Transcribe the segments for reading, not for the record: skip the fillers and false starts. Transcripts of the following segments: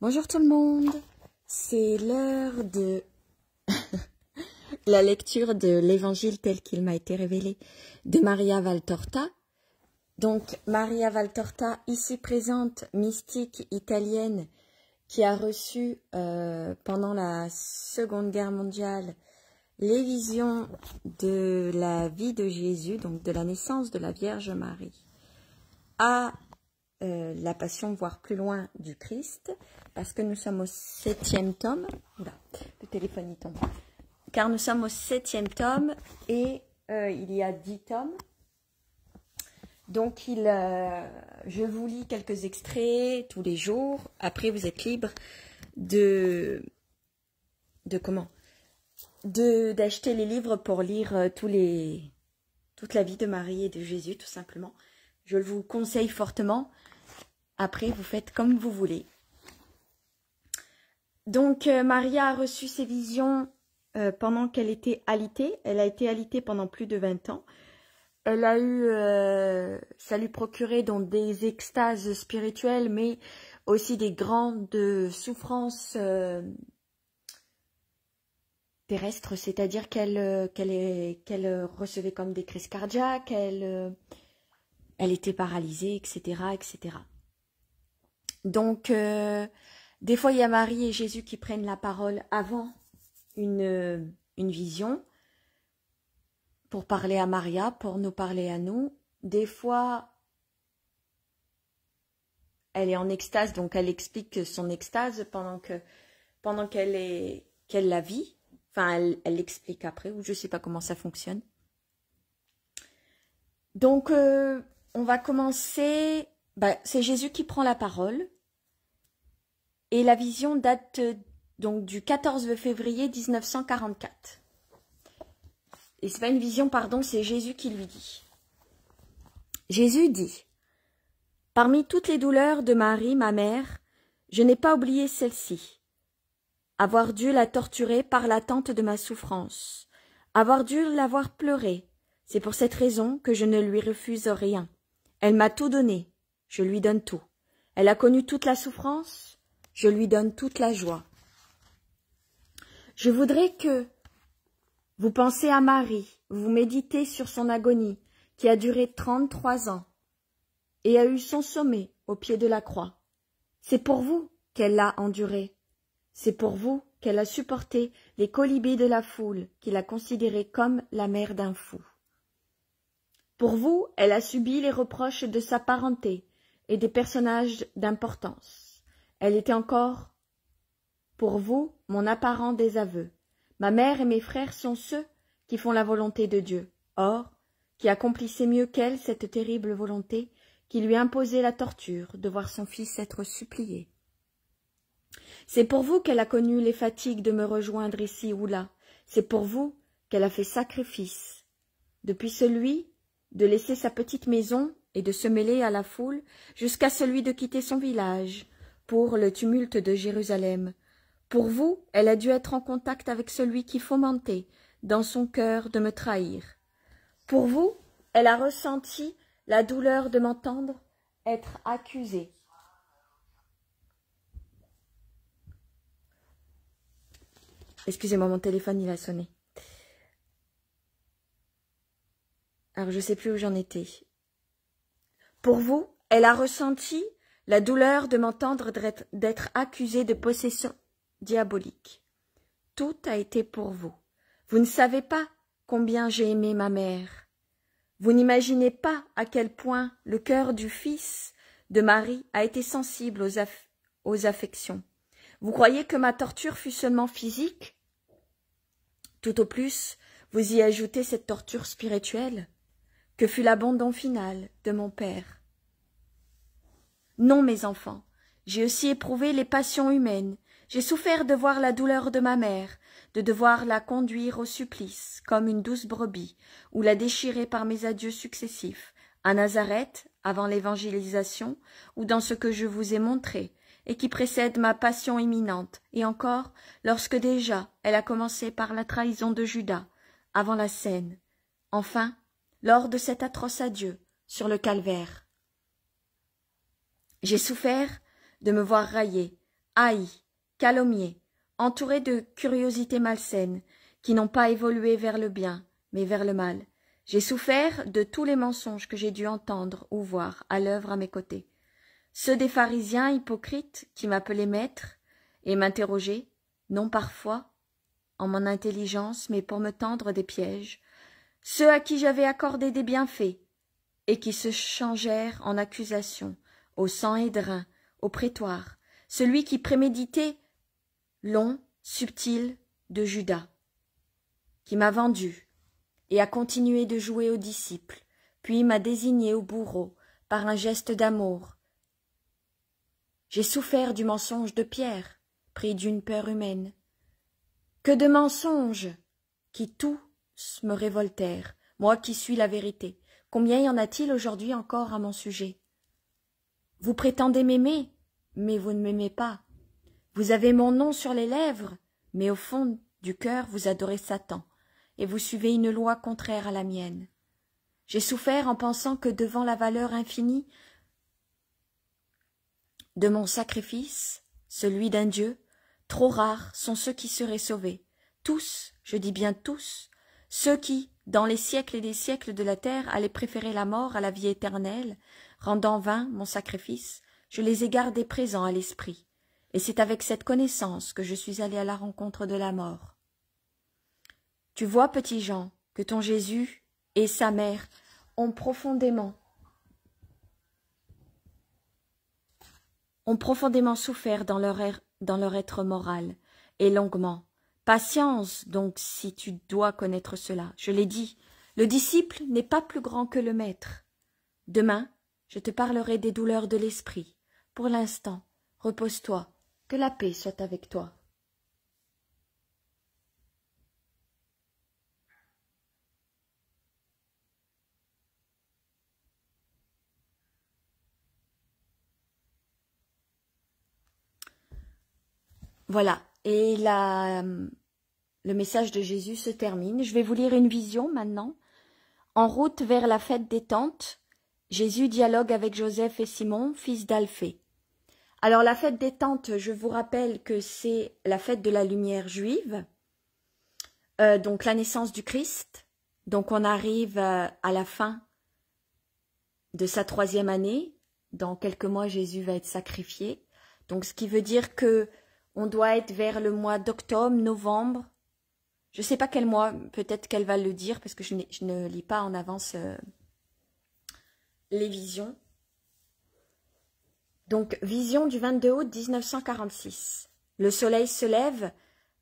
Bonjour tout le monde, c'est l'heure de la lecture de l'évangile tel qu'il m'a été révélé de Maria Valtorta. Donc Maria Valtorta, ici présente, mystique italienne qui a reçu pendant la Seconde Guerre mondiale les visions de la vie de Jésus, donc de la naissance de la Vierge Marie, à la Passion, voire plus loin, du Christ, parce que nous sommes au 7e tome. Oula, le téléphone y tombe. Car nous sommes au 7e tome et il y a 10 tomes. Donc, je vous lis quelques extraits tous les jours. Après, vous êtes libre d'acheter les livres pour lire toute la vie de Marie et de Jésus, tout simplement. Je vous conseille fortement. Après, vous faites comme vous voulez. Donc, Maria a reçu ses visions pendant qu'elle était alitée. Elle a été alitée pendant plus de 20 ans. Elle a eu, ça lui procurait donc des extases spirituelles, mais aussi des grandes souffrances terrestres, c'est-à-dire qu'elle recevait comme des crises cardiaques, elle était paralysée, etc., etc. Donc, des fois, il y a Marie et Jésus qui prennent la parole avant une vision pour parler à Maria, pour nous parler à nous. Des fois, elle est en extase, donc elle explique son extase pendant qu'elle la vit. Enfin, elle l'explique après, ou je ne sais pas comment ça fonctionne. Donc, on va commencer. C'est Jésus qui prend la parole. Et la vision date donc du 14 février 1944. Et c'est pas une vision, pardon, c'est Jésus qui lui dit. Jésus dit: parmi toutes les douleurs de Marie, ma mère, je n'ai pas oublié celle-ci. Avoir dû la torturer par l'attente de ma souffrance. Avoir dû l'avoir pleurée. C'est pour cette raison que je ne lui refuse rien. Elle m'a tout donné. Je lui donne tout. Elle a connu toute la souffrance. Je lui donne toute la joie. Je voudrais que vous pensez à Marie, vous méditez sur son agonie, qui a duré 33 ans, et a eu son sommet au pied de la croix. C'est pour vous qu'elle l'a enduré. C'est pour vous qu'elle a supporté les colibés de la foule, qui la considérait comme la mère d'un fou. Pour vous, elle a subi les reproches de sa parenté et des personnages d'importance. Elle était encore, pour vous, mon apparent désaveu. Ma mère et mes frères sont ceux qui font la volonté de Dieu. Or, qui accomplissait mieux qu'elle cette terrible volonté qui lui imposait la torture de voir son fils être supplié. C'est pour vous qu'elle a connu les fatigues de me rejoindre ici ou là. C'est pour vous qu'elle a fait sacrifice. Depuis celui de laisser sa petite maison et de se mêler à la foule, jusqu'à celui de quitter son village, pour le tumulte de Jérusalem. Pour vous, elle a dû être en contact avec celui qui fomentait dans son cœur de me trahir. Pour vous, elle a ressenti la douleur de m'entendre être accusée. Excusez-moi, mon téléphone, il a sonné. Alors, je ne sais plus où j'en étais. Pour vous, elle a ressenti la douleur de m'entendre d'être accusée de possession diabolique. Tout a été pour vous. Vous ne savez pas combien j'ai aimé ma mère. Vous n'imaginez pas à quel point le cœur du fils de Marie a été sensible aux affections. Vous croyez que ma torture fut seulement physique? Tout au plus, vous y ajoutez cette torture spirituelle, que fut l'abandon final de mon père. Non, mes enfants, j'ai aussi éprouvé les passions humaines, j'ai souffert de voir la douleur de ma mère, de devoir la conduire au supplice, comme une douce brebis, ou la déchirer par mes adieux successifs, à Nazareth, avant l'évangélisation, ou dans ce que je vous ai montré, et qui précède ma passion imminente, et encore, lorsque déjà elle a commencé par la trahison de Judas, avant la scène, enfin, lors de cet atroce adieu, sur le calvaire. J'ai souffert de me voir raillée, haïs, calomniés, entourés de curiosités malsaines, qui n'ont pas évolué vers le bien, mais vers le mal. J'ai souffert de tous les mensonges que j'ai dû entendre ou voir à l'œuvre à mes côtés. Ceux des pharisiens hypocrites qui m'appelaient maître et m'interrogeaient, non parfois en mon intelligence, mais pour me tendre des pièges, ceux à qui j'avais accordé des bienfaits, et qui se changèrent en accusations, au Sanhédrin, au prétoire, celui qui préméditait long, subtil de Judas, qui m'a vendu, et a continué de jouer aux disciples, puis m'a désigné au bourreau par un geste d'amour. J'ai souffert du mensonge de Pierre, pris d'une peur humaine. Que de mensonges qui tous me révoltèrent, moi qui suis la vérité. Combien y en a-t-il aujourd'hui encore à mon sujet? Vous prétendez m'aimer, mais vous ne m'aimez pas. Vous avez mon nom sur les lèvres, mais au fond du cœur vous adorez Satan, et vous suivez une loi contraire à la mienne. J'ai souffert en pensant que devant la valeur infinie de mon sacrifice, celui d'un Dieu, trop rares sont ceux qui seraient sauvés. Tous, je dis bien tous, ceux qui, dans les siècles et des siècles de la terre, allaient préférer la mort à la vie éternelle, rendant vain mon sacrifice, je les ai gardés présents à l'esprit. Et c'est avec cette connaissance que je suis allé à la rencontre de la mort. Tu vois, petit Jean, que ton Jésus et sa mère ont profondément souffert dans leur être moral, et longuement. Patience, donc, si tu dois connaître cela. Je l'ai dit, le disciple n'est pas plus grand que le maître. Demain, je te parlerai des douleurs de l'esprit. Pour l'instant, repose-toi, que la paix soit avec toi. Voilà, et le message de Jésus se termine. Je vais vous lire une vision maintenant. En route vers la fête des tentes, Jésus dialogue avec Joseph et Simon, fils d'Alphée. Alors la fête des tentes, je vous rappelle que c'est la fête de la lumière juive, donc la naissance du Christ. Donc on arrive à la fin de sa 3e année. Dans quelques mois, Jésus va être sacrifié. Donc ce qui veut dire que on doit être vers le mois d'octobre, novembre. Je ne sais pas quel mois, peut-être qu'elle va le dire, parce que je ne lis pas en avance les visions. Donc, vision du 22 août 1946. Le soleil se lève,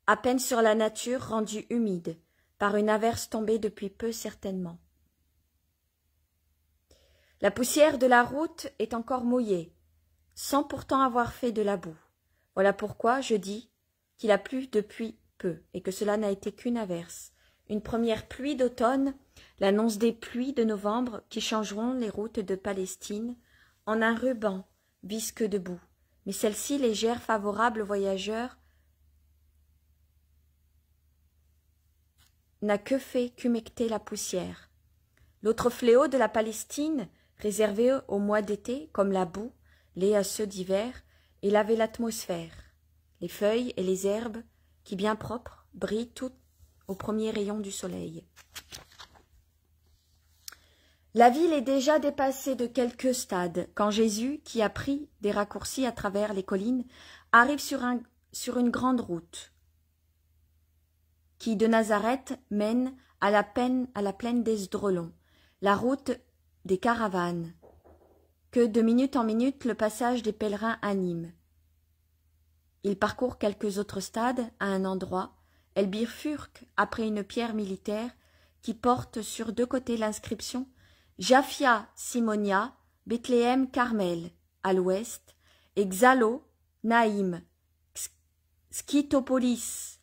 à peine sur la nature rendue humide, par une averse tombée depuis peu certainement. La poussière de la route est encore mouillée, sans pourtant avoir fait de la boue. Voilà pourquoi je dis qu'il a plu depuis peu, et que cela n'a été qu'une averse. Une première pluie d'automne, l'annonce des pluies de novembre qui changeront les routes de Palestine en un ruban visqueux de boue. Mais celle-ci, légère, favorable aux voyageurs, n'a que fait qu'humecter la poussière. L'autre fléau de la Palestine, réservé aux mois d'été, comme la boue, l'est à ceux d'hiver, et laver l'atmosphère, les feuilles et les herbes, qui bien propres, brillent toutes aux premiers rayons du soleil. La ville est déjà dépassée de quelques stades, quand Jésus, qui a pris des raccourcis à travers les collines, arrive sur une grande route, qui de Nazareth mène à la plaine d'Esdraelon, la route des caravanes, que de minute en minute le passage des pèlerins anime. Il parcourt quelques autres stades à un endroit. Elle bifurque après une pierre militaire qui porte sur 2 côtés l'inscription Japhia Simonia, Bethléem Carmel à l'ouest et Xalo Naïm, Skytopolis,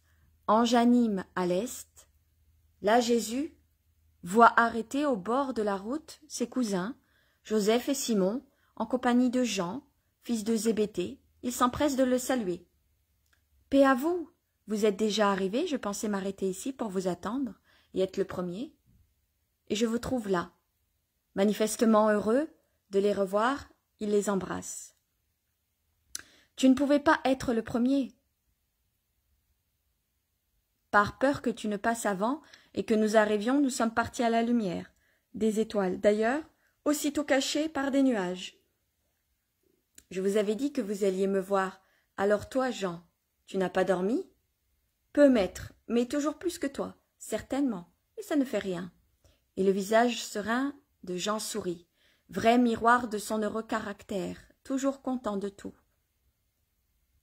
Anjanim à l'est. Là Jésus voit arrêter au bord de la route ses cousins, Joseph et Simon, en compagnie de Jean, fils de Zébédée. Il s'empresse de le saluer. « Paix à vous, vous êtes déjà arrivé, je pensais m'arrêter ici pour vous attendre et être le premier. Et je vous trouve là. » Manifestement heureux de les revoir, il les embrasse. Tu ne pouvais pas être le premier. Par peur que tu ne passes avant et que nous arrivions, nous sommes partis à la lumière des étoiles, d'ailleurs, aussitôt cachés par des nuages. Je vous avais dit que vous alliez me voir. Alors toi, Jean, tu n'as pas dormi? Peu, maître, mais toujours plus que toi, certainement, et ça ne fait rien. Et le visage serein de Jean sourit, vrai miroir de son heureux caractère, toujours content de tout.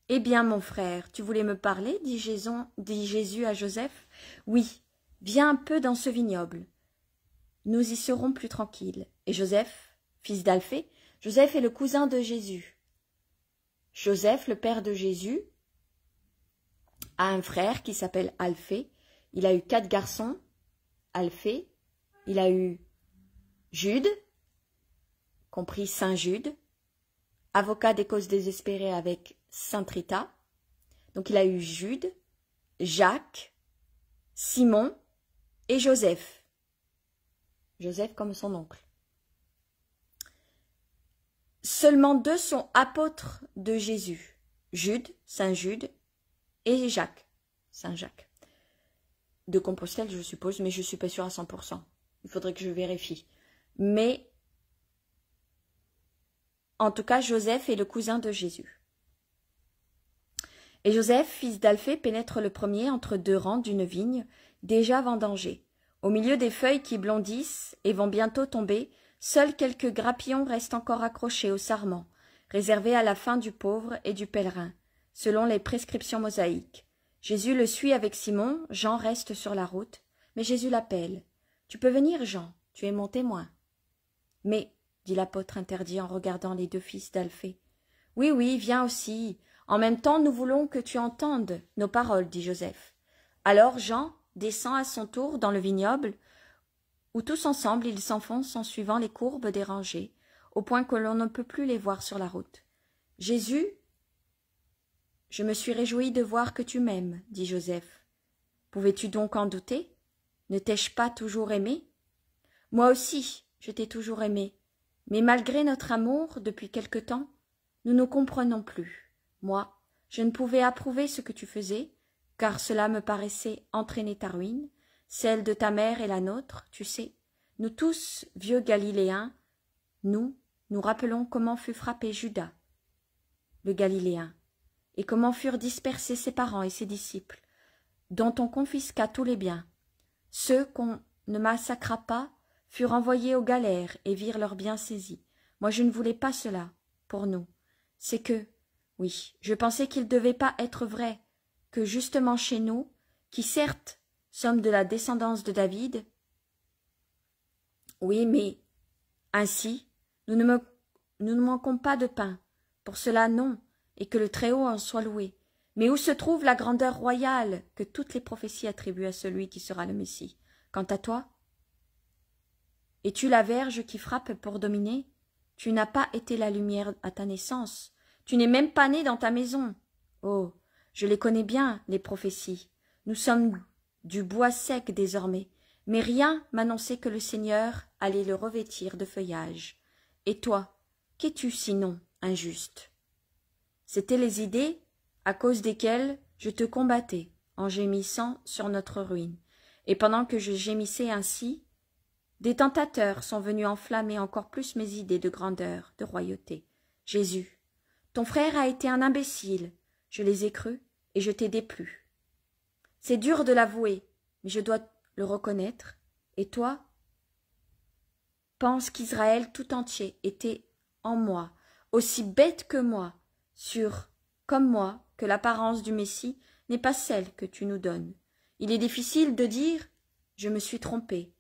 Eh bien, mon frère, tu voulais me parler, dit Jésus à Joseph. Oui, viens un peu dans ce vignoble. Nous y serons plus tranquilles. Et Joseph, fils d'Alphée, Joseph est le cousin de Jésus. Joseph, le père de Jésus, a un frère qui s'appelle Alphée. Il a eu 4 garçons, Alphée. Il a eu Jude, compris Saint Jude, avocat des causes désespérées avec Sainte Rita. Donc il a eu Jude, Jacques, Simon et Joseph. Joseph comme son oncle. Seulement 2 sont apôtres de Jésus. Jude, Saint Jude, et Jacques, Saint Jacques. De Compostelle, je suppose, mais je ne suis pas sûre à 100%. Il faudrait que je vérifie. Mais, en tout cas, Joseph est le cousin de Jésus. Et Joseph, fils d'Alphée, pénètre le premier entre 2 rangs d'une vigne, déjà vendangée. Au milieu des feuilles qui blondissent et vont bientôt tomber, seuls quelques grappillons restent encore accrochés au sarment, réservés à la faim du pauvre et du pèlerin, selon les prescriptions mosaïques. Jésus le suit avec Simon, Jean reste sur la route, mais Jésus l'appelle. « Tu peux venir, Jean, tu es mon témoin. »« Mais, dit l'apôtre interdit en regardant les 2 fils d'Alphée. « Oui, oui, viens aussi. En même temps, nous voulons que tu entendes nos paroles, dit Joseph. » Alors Jean descend à son tour dans le vignoble, où tous ensemble ils s'enfoncent en suivant les courbes des rangées, au point que l'on ne peut plus les voir sur la route. « Jésus, je me suis réjoui de voir que tu m'aimes, dit Joseph. Pouvais-tu donc en douter? Ne t'ai-je pas toujours aimé? Moi aussi, je t'ai toujours aimé, mais malgré notre amour, depuis quelque temps, nous ne comprenons plus. Moi, je ne pouvais approuver ce que tu faisais, car cela me paraissait entraîner ta ruine, celle de ta mère et la nôtre, tu sais. Nous tous, vieux Galiléens, nous rappelons comment fut frappé Judas, le Galiléen, et comment furent dispersés ses parents et ses disciples, dont on confisqua tous les biens. Ceux qu'on ne massacra pas furent envoyés aux galères et virent leurs biens saisis. Moi, je ne voulais pas cela pour nous. C'est que, oui, je pensais qu'il ne devait pas être vrai que justement chez nous, qui certes sommes de la descendance de David, oui, mais ainsi, nous ne manquons pas de pain. Pour cela, non, et que le Très-Haut en soit loué. Mais où se trouve la grandeur royale que toutes les prophéties attribuent à celui qui sera le Messie? Quant à toi, es-tu la verge qui frappe pour dominer? Tu n'as pas été la lumière à ta naissance. Tu n'es même pas né dans ta maison. Oh, je les connais bien, les prophéties. Nous sommes du bois sec désormais, mais rien m'annonçait que le Seigneur allait le revêtir de feuillage. Et toi, qu'es-tu sinon, injuste? C'étaient les idées à cause desquelles je te combattais, en gémissant sur notre ruine. Et pendant que je gémissais ainsi, des tentateurs sont venus enflammer encore plus mes idées de grandeur, de royauté. Jésus, ton frère a été un imbécile, je les ai crus et je t'ai déplu. C'est dur de l'avouer, mais je dois le reconnaître. Et toi, pense qu'Israël tout entier était en moi, aussi bête que moi, sûr, comme moi, que l'apparence du Messie n'est pas celle que tu nous donnes. Il est difficile de dire « je me suis trompé ».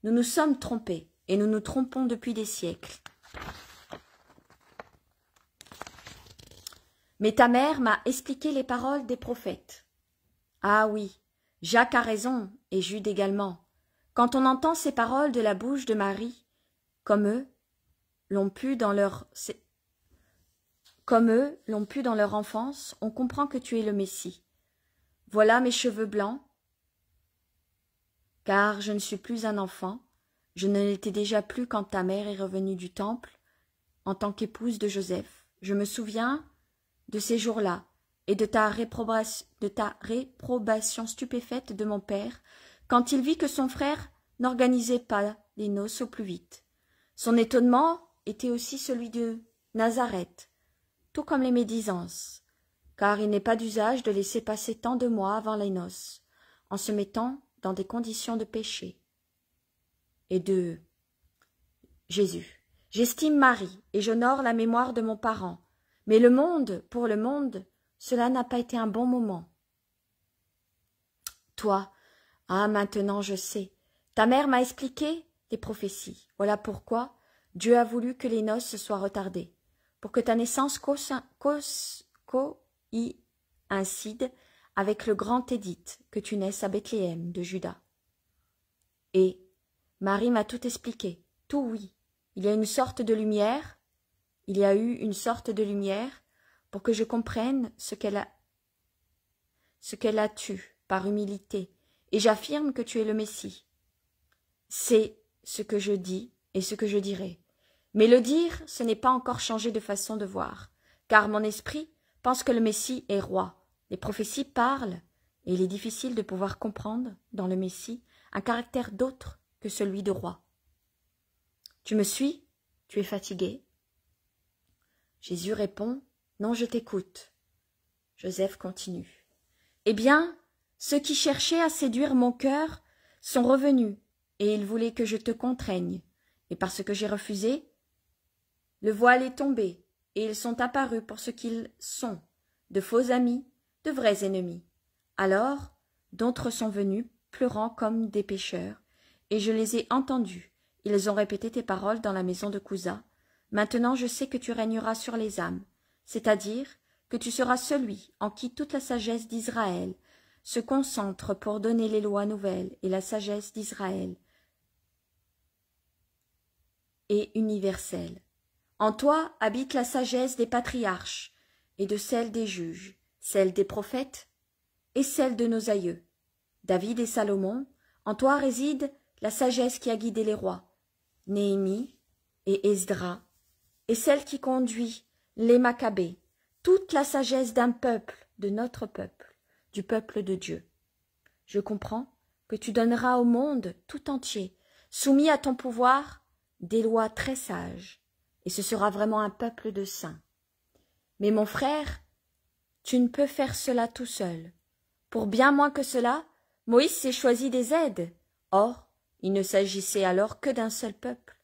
Nous nous sommes trompés, et nous nous trompons depuis des siècles. Mais ta mère m'a expliqué les paroles des prophètes. Ah oui, Jacques a raison, et Jude également. Quand on entend ces paroles de la bouche de Marie, comme eux l'ont pu dans leur enfance, on comprend que tu es le Messie. Voilà mes cheveux blancs, car je ne suis plus un enfant, je ne l'étais déjà plus quand ta mère est revenue du temple, en tant qu'épouse de Joseph. Je me souviens de ces jours-là et de ta réprobation stupéfaite de mon père quand il vit que son frère n'organisait pas les noces au plus vite. Son étonnement était aussi celui de Nazareth, tout comme les médisances, car il n'est pas d'usage de laisser passer tant de mois avant les noces, en se mettant dans des conditions de péché. Et de Jésus. J'estime Marie, et j'honore la mémoire de mon parent, mais le monde, pour le monde, cela n'a pas été un bon moment. Toi, maintenant je sais, ta mère m'a expliqué les prophéties. Voilà pourquoi Dieu a voulu que les noces soient retardées, pour que ta naissance coïncide avec le grand édit que tu naisses à Bethléem de Juda. Et Marie m'a tout expliqué, tout oui. Il y a eu une sorte de lumière pour que je comprenne ce qu'elle a tu par humilité, et j'affirme que tu es le Messie. C'est ce que je dis et ce que je dirai. Mais le dire, ce n'est pas encore changer de façon de voir, car mon esprit pense que le Messie est roi. Les prophéties parlent, et il est difficile de pouvoir comprendre, dans le Messie, un caractère d'autre que celui de roi. Tu me suis? Tu es fatigué? Jésus répond, non, je t'écoute. Joseph continue. Eh bien, ceux qui cherchaient à séduire mon cœur sont revenus, et ils voulaient que je te contraigne. Et parce que j'ai refusé, le voile est tombé, et ils sont apparus pour ce qu'ils sont, de faux amis, de vrais ennemis. Alors, d'autres sont venus, pleurant comme des pécheurs, et je les ai entendus. Ils ont répété tes paroles dans la maison de Cousa. Maintenant je sais que tu régneras sur les âmes, c'est-à-dire que tu seras celui en qui toute la sagesse d'Israël se concentre pour donner les lois nouvelles et la sagesse d'Israël et universelle. En toi habite la sagesse des patriarches et de celle des juges, celle des prophètes et celle de nos aïeux. David et Salomon, en toi réside la sagesse qui a guidé les rois, Néhémie et Esdras, et celle qui conduit les Maccabées, toute la sagesse d'un peuple, de notre peuple, du peuple de Dieu. Je comprends que tu donneras au monde tout entier, soumis à ton pouvoir, des lois très sages, et ce sera vraiment un peuple de saints. Mais mon frère, tu ne peux faire cela tout seul. Pour bien moins que cela, Moïse s'est choisi des aides. Or, il ne s'agissait alors que d'un seul peuple.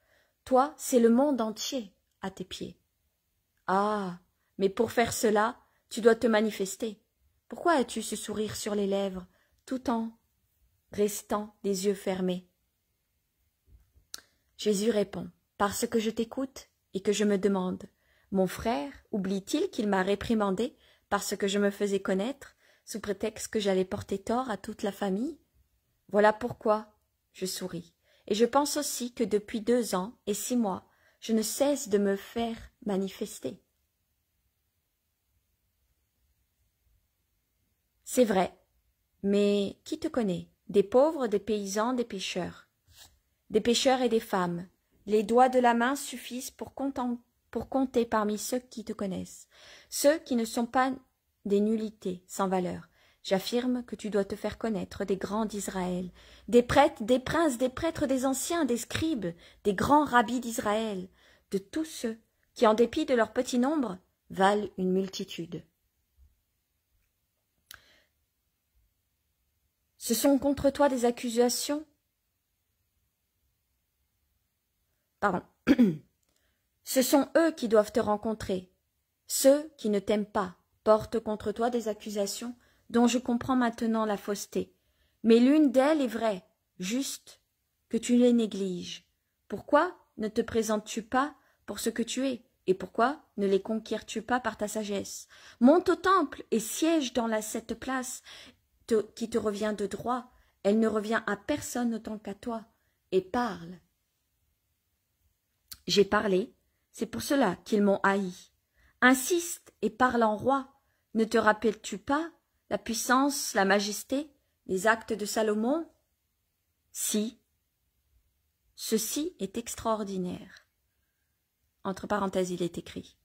Toi, c'est le monde entier à tes pieds. Ah, mais pour faire cela, tu dois te manifester. Pourquoi as-tu ce sourire sur les lèvres, tout en restant les yeux fermés? Jésus répond, parce que je t'écoute et que je me demande, mon frère oublie-t-il qu'il m'a réprimandé parce que je me faisais connaître, sous prétexte que j'allais porter tort à toute la famille? Voilà pourquoi je souris. Et je pense aussi que depuis 2 ans et 6 mois, je ne cesse de me faire manifester. C'est vrai, mais qui te connaît? Des pauvres, des paysans, des pêcheurs et des femmes. Les doigts de la main suffisent pour compter parmi ceux qui te connaissent, ceux qui ne sont pas des nullités sans valeur. J'affirme que tu dois te faire connaître des grands d'Israël, des prêtres, des princes, des prêtres, des anciens, des scribes, des grands rabbis d'Israël, de tous ceux qui, en dépit de leur petit nombre, valent une multitude. Ce sont contre toi des accusations. Ce sont eux qui doivent te rencontrer. Ceux qui ne t'aiment pas portent contre toi des accusations dont je comprends maintenant la fausseté. Mais l'une d'elles est vraie, juste, que tu les négliges. Pourquoi ne te présentes-tu pas pour ce que tu es, et pourquoi ne les conquiers-tu pas par ta sagesse? Monte au temple et siège dans cette place qui te revient de droit. Elle ne revient à personne autant qu'à toi. Et parle. J'ai parlé, c'est pour cela qu'ils m'ont haï. Insiste et parle en roi. Ne te rappelles-tu pas la puissance, la majesté, les actes de Salomon? Si. Ceci est extraordinaire. Entre parenthèses, il est écrit.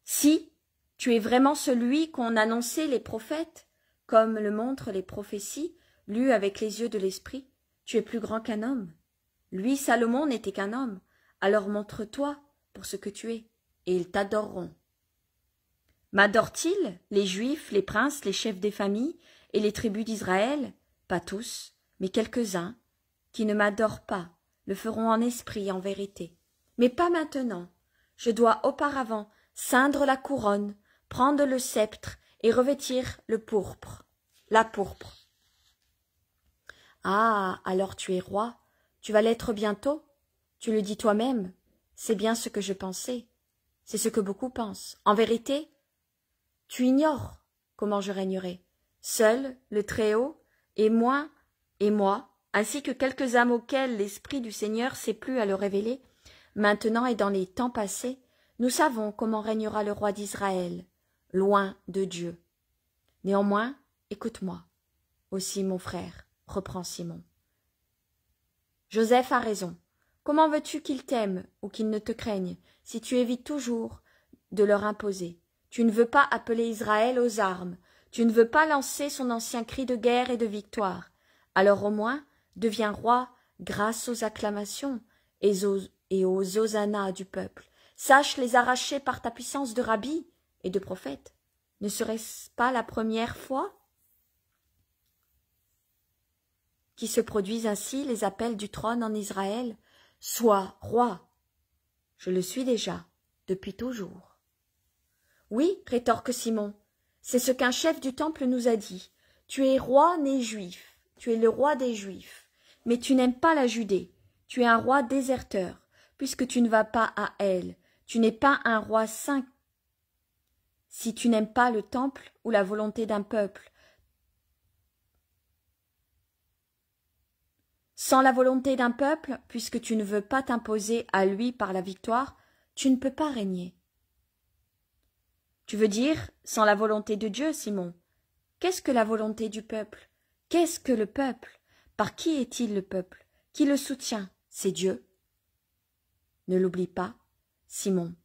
Si Tu es vraiment celui qu'ont annoncé les prophètes, comme le montrent les prophéties, lues avec les yeux de l'esprit. Tu es plus grand qu'un homme. Lui, Salomon, n'était qu'un homme. Alors montre-toi pour ce que tu es, et ils t'adoreront. M'adorent-ils, les Juifs, les princes, les chefs des familles et les tribus d'Israël? Pas tous, mais quelques-uns, qui ne m'adorent pas, le feront en esprit et en vérité. Mais pas maintenant. Je dois auparavant ceindre la couronne, prendre le sceptre et revêtir la pourpre. Ah, alors tu es roi, tu vas l'être bientôt. Tu le dis toi-même, c'est bien ce que je pensais, c'est ce que beaucoup pensent. En vérité, tu ignores comment je régnerai. Seul le Très-Haut et moi, ainsi que quelques âmes auxquelles l'Esprit du Seigneur s'est plu à le révéler, maintenant et dans les temps passés, nous savons comment régnera le roi d'Israël, loin de Dieu. Néanmoins, écoute-moi, aussi mon frère, reprend Simon. Joseph a raison. Comment veux-tu qu'ils t'aiment ou qu'ils ne te craignent, si tu évites toujours de leur imposer? Tu ne veux pas appeler Israël aux armes, tu ne veux pas lancer son ancien cri de guerre et de victoire. Alors au moins, deviens roi grâce aux acclamations et aux hosannas du peuple. Sache les arracher par ta puissance de rabbi et de prophète. Ne serait-ce pas la première fois qui se produisent ainsi les appels du trône en Israël? Sois roi. Je le suis déjà, depuis toujours. Oui, rétorque Simon, c'est ce qu'un chef du temple nous a dit. Tu es roi né juif, tu es le roi des Juifs, mais tu n'aimes pas la Judée, tu es un roi déserteur, puisque tu ne vas pas à elle, tu n'es pas un roi saint. Si tu n'aimes pas le temple ou la volonté d'un peuple, sans la volonté d'un peuple, puisque tu ne veux pas t'imposer à lui par la victoire, tu ne peux pas régner. Tu veux dire sans la volonté de Dieu, Simon? Qu'est-ce que la volonté du peuple? Qu'est-ce que le peuple? Par qui est-il le peuple? Qui le soutient? C'est Dieu. Ne l'oublie pas, Simon.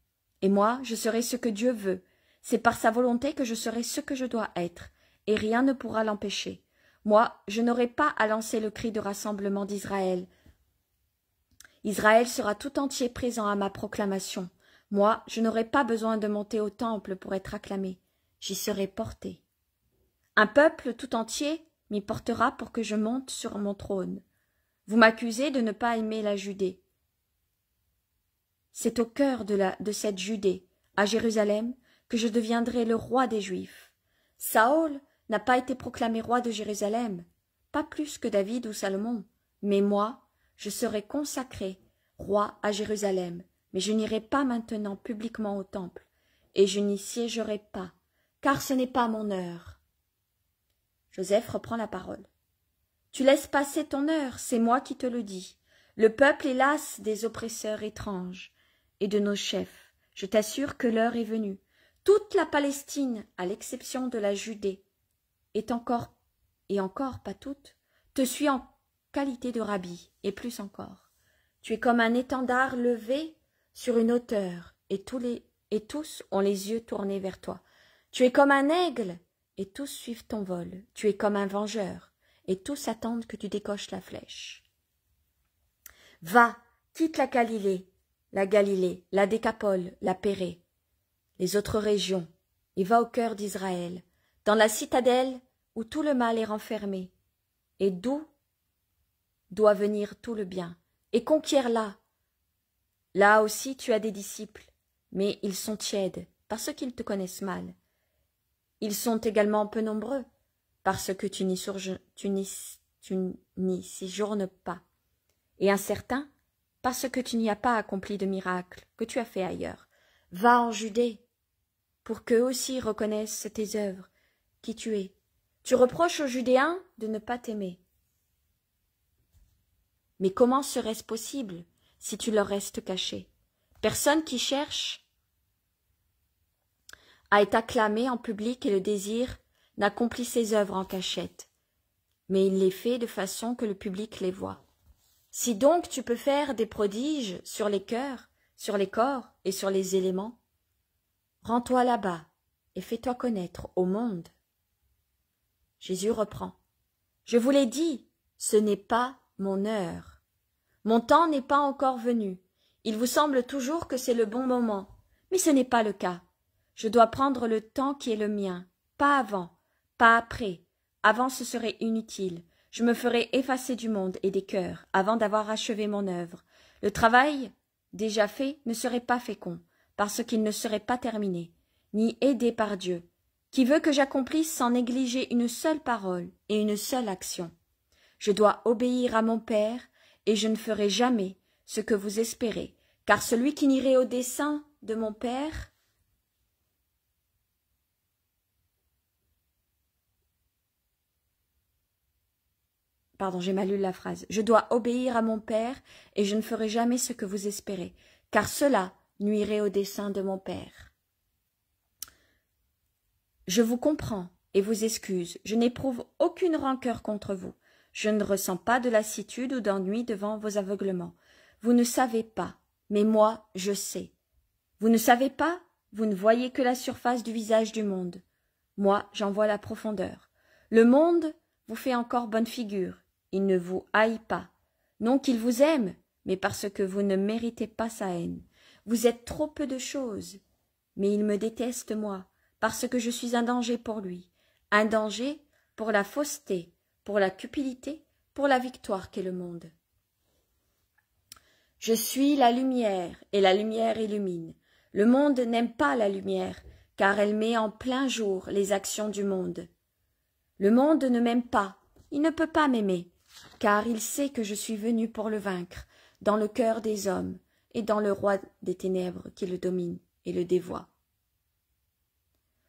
Et moi, je serai ce que Dieu veut. C'est par sa volonté que je serai ce que je dois être, et rien ne pourra l'empêcher. Moi, je n'aurai pas à lancer le cri de rassemblement d'Israël. Israël sera tout entier présent à ma proclamation. Moi, je n'aurai pas besoin de monter au temple pour être acclamé. J'y serai porté. Un peuple tout entier m'y portera pour que je monte sur mon trône. Vous m'accusez de ne pas aimer la Judée. C'est au cœur de cette Judée, à Jérusalem, que je deviendrai le roi des Juifs. Saül n'a pas été proclamé roi de Jérusalem, pas plus que David ou Salomon, mais moi, je serai consacré roi à Jérusalem, mais je n'irai pas maintenant publiquement au temple, et je n'y siégerai pas, car ce n'est pas mon heure. Joseph reprend la parole. Tu laisses passer ton heure, c'est moi qui te le dis. Le peuple est las des oppresseurs étranges et de nos chefs. Je t'assure que l'heure est venue. Toute la Palestine, à l'exception de la Judée, et encore pas toute, te suit en qualité de rabbi, et plus encore. Tu es comme un étendard levé sur une hauteur, et tous ont les yeux tournés vers toi. Tu es comme un aigle, et tous suivent ton vol. Tu es comme un vengeur, et tous attendent que tu décoches la flèche. Va, quitte la Galilée, la Décapole, la Pérée, les autres régions, et va au cœur d'Israël, dans la citadelle où tout le mal est renfermé, et d'où doit venir tout le bien, et conquiers-la. Là aussi tu as des disciples, mais ils sont tièdes, parce qu'ils te connaissent mal. Ils sont également peu nombreux, parce que tu n'y séjournes pas, et incertains, parce que tu n'y as pas accompli de miracles que tu as fait ailleurs. Va en Judée, pour qu'eux aussi reconnaissent tes œuvres, qui tu es. Tu reproches aux Judéens de ne pas t'aimer. Mais comment serait-ce possible si tu leur restes caché? Personne qui cherche à être acclamé en public et le désir n'accomplit ses œuvres en cachette, mais il les fait de façon que le public les voie. Si donc tu peux faire des prodiges sur les cœurs, sur les corps et sur les éléments, rends-toi là-bas et fais-toi connaître au monde. Jésus reprend. Je vous l'ai dit, ce n'est pas mon heure. Mon temps n'est pas encore venu. Il vous semble toujours que c'est le bon moment, mais ce n'est pas le cas. Je dois prendre le temps qui est le mien, pas avant, pas après. Avant ce serait inutile. Je me ferai effacer du monde et des cœurs avant d'avoir achevé mon œuvre. Le travail, déjà fait, ne serait pas fécond, parce qu'il ne serait pas terminé, ni aidé par Dieu, qui veut que j'accomplisse sans négliger une seule parole et une seule action. Je dois obéir à mon Père, et je ne ferai jamais ce que vous espérez, car celui qui n'irait au dessein de mon Père, j'ai mal lu la phrase. Je dois obéir à mon Père, et je ne ferai jamais ce que vous espérez, car cela nuirait au dessein de mon Père. Je vous comprends et vous excuse. Je n'éprouve aucune rancœur contre vous. Je ne ressens pas de lassitude ou d'ennui devant vos aveuglements. Vous ne savez pas, mais moi, je sais. Vous ne savez pas, vous ne voyez que la surface du visage du monde. Moi, j'en vois la profondeur. Le monde vous fait encore bonne figure. Il ne vous haït pas. Non qu'il vous aime, mais parce que vous ne méritez pas sa haine. Vous êtes trop peu de choses. Mais il me déteste, moi, parce que je suis un danger pour lui. Un danger pour la fausseté, pour la cupidité, pour la victoire qu'est le monde. Je suis la lumière, et la lumière illumine. Le monde n'aime pas la lumière, car elle met en plein jour les actions du monde. Le monde ne m'aime pas, il ne peut pas m'aimer, car il sait que je suis venu pour le vaincre, dans le cœur des hommes, et dans le roi des ténèbres qui le domine et le dévoie.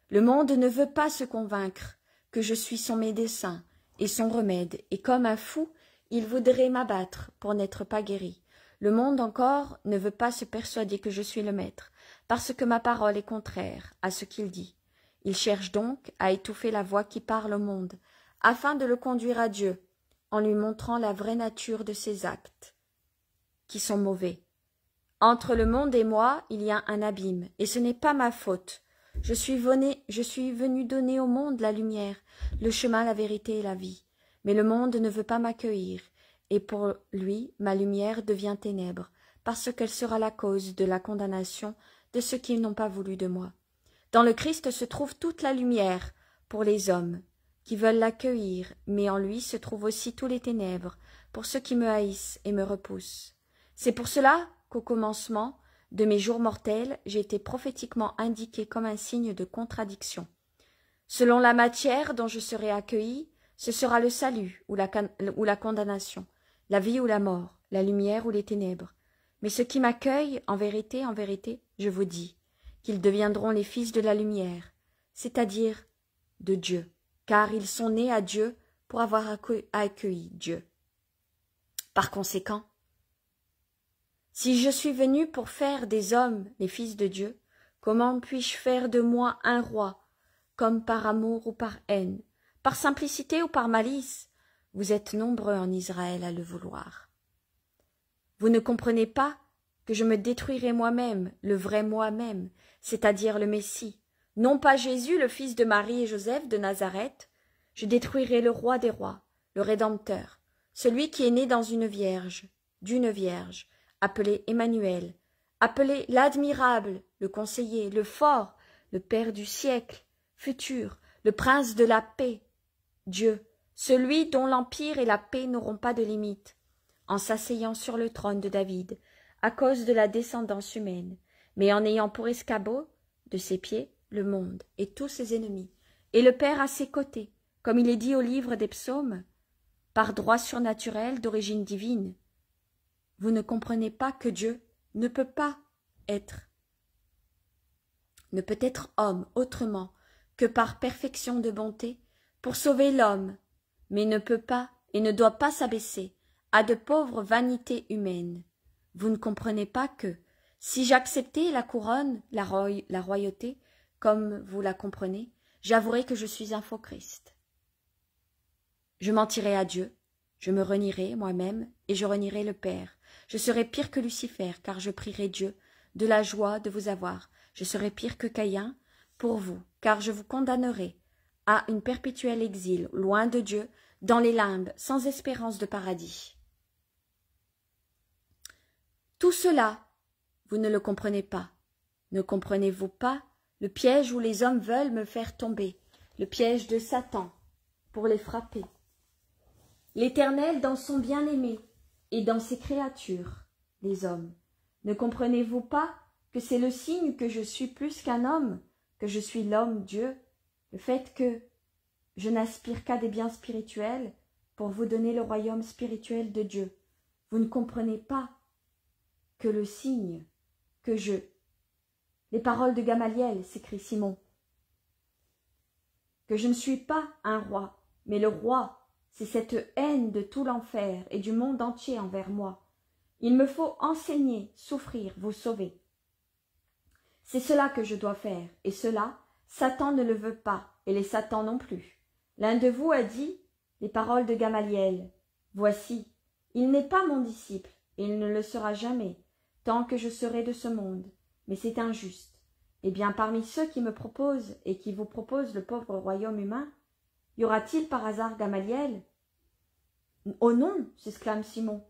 Le monde ne veut pas se convaincre que je suis son médecin et son remède, et comme un fou, il voudrait m'abattre pour n'être pas guéri. Le monde encore ne veut pas se persuader que je suis le maître, parce que ma parole est contraire à ce qu'il dit. Il cherche donc à étouffer la voix qui parle au monde, afin de le conduire à Dieu, en lui montrant la vraie nature de ses actes, qui sont mauvais. Entre le monde et moi, il y a un abîme, et ce n'est pas ma faute. Je suis venu donner au monde la lumière, le chemin, la vérité et la vie. Mais le monde ne veut pas m'accueillir, et pour lui, ma lumière devient ténèbres, parce qu'elle sera la cause de la condamnation de ceux qui n'ont pas voulu de moi. Dans le Christ se trouve toute la lumière pour les hommes qui veulent l'accueillir, mais en lui se trouvent aussi tous les ténèbres pour ceux qui me haïssent et me repoussent. C'est pour cela qu'au commencement de mes jours mortels, j'ai été prophétiquement indiqué comme un signe de contradiction. Selon la matière dont je serai accueilli, ce sera le salut ou la condamnation, la vie ou la mort, la lumière ou les ténèbres. Mais ceux qui m'accueillent, en vérité, je vous dis, qu'ils deviendront les fils de la lumière, c'est-à-dire de Dieu, car ils sont nés à Dieu pour avoir accueilli Dieu. Par conséquent, si je suis venu pour faire des hommes les fils de Dieu, comment puis-je faire de moi un roi, comme par amour ou par haine, par simplicité ou par malice? Vous êtes nombreux en Israël à le vouloir. Vous ne comprenez pas que je me détruirai moi-même, le vrai moi-même, c'est-à-dire le Messie, non pas Jésus, le fils de Marie et Joseph de Nazareth. Je détruirai le roi des rois, le Rédempteur, celui qui est né d'une vierge, appelé Emmanuel, appelé l'admirable, le conseiller, le fort, le Père du siècle futur, le prince de la paix, Dieu, celui dont l'empire et la paix n'auront pas de limite, en s'asseyant sur le trône de David, à cause de la descendance humaine, mais en ayant pour escabeau de ses pieds le monde et tous ses ennemis, et le Père à ses côtés, comme il est dit au livre des psaumes, par droit surnaturel d'origine divine. Vous ne comprenez pas que Dieu ne peut être homme autrement que par perfection de bonté pour sauver l'homme, mais ne peut pas et ne doit pas s'abaisser à de pauvres vanités humaines. Vous ne comprenez pas que, si j'acceptais la couronne, la royauté, comme vous la comprenez, j'avouerai que je suis un faux Christ. Je mentirai à Dieu, je me renierai moi-même, et je renierai le Père. Je serai pire que Lucifer, car je prierai Dieu de la joie de vous avoir. Je serai pire que Caïn, pour vous, car je vous condamnerai à une perpétuel exil, loin de Dieu, dans les limbes, sans espérance de paradis. Tout cela, vous ne le comprenez pas. Ne comprenez-vous pas le piège où les hommes veulent me faire tomber, le piège de Satan, pour les frapper? L'Éternel dans son bien-aimé et dans ses créatures, les hommes. Ne comprenez-vous pas que c'est le signe que je suis plus qu'un homme, que je suis l'homme Dieu, le fait que je n'aspire qu'à des biens spirituels pour vous donner le royaume spirituel de Dieu. Vous ne comprenez pas que le signe que je... Les paroles de Gamaliel, s'écrie Simon. Que je ne suis pas un roi, mais le roi, c'est cette haine de tout l'enfer et du monde entier envers moi. Il me faut enseigner, souffrir, vous sauver. C'est cela que je dois faire, et cela, Satan ne le veut pas, et les Satans non plus. L'un de vous a dit les paroles de Gamaliel. Voici, il n'est pas mon disciple, et il ne le sera jamais, tant que je serai de ce monde, mais c'est injuste. Eh bien, parmi ceux qui me proposent et qui vous proposent le pauvre royaume humain, y aura-t-il par hasard Gamaliel? Oh non, s'exclame Simon.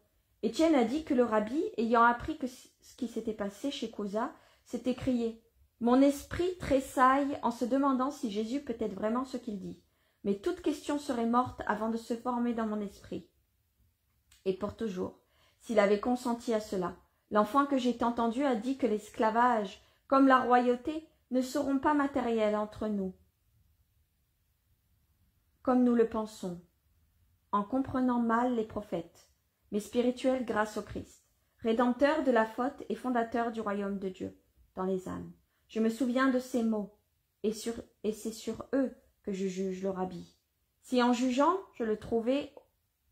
Étienne a dit que le rabbi, ayant appris que ce qui s'était passé chez Couza, s'est écrié « Mon esprit tressaille en se demandant si Jésus peut être vraiment ce qu'il dit. Mais toute question serait morte avant de se former dans mon esprit. » Et pour toujours, s'il avait consenti à cela, l'enfant que j'ai entendu a dit que l'esclavage, comme la royauté, ne seront pas matériels entre nous, comme nous le pensons, en comprenant mal les prophètes, mais spirituels grâce au Christ, rédempteur de la faute et fondateur du royaume de Dieu dans les âmes. Je me souviens de ces mots, et c'est sur eux que je juge le rabbi. Si en jugeant, je le trouvais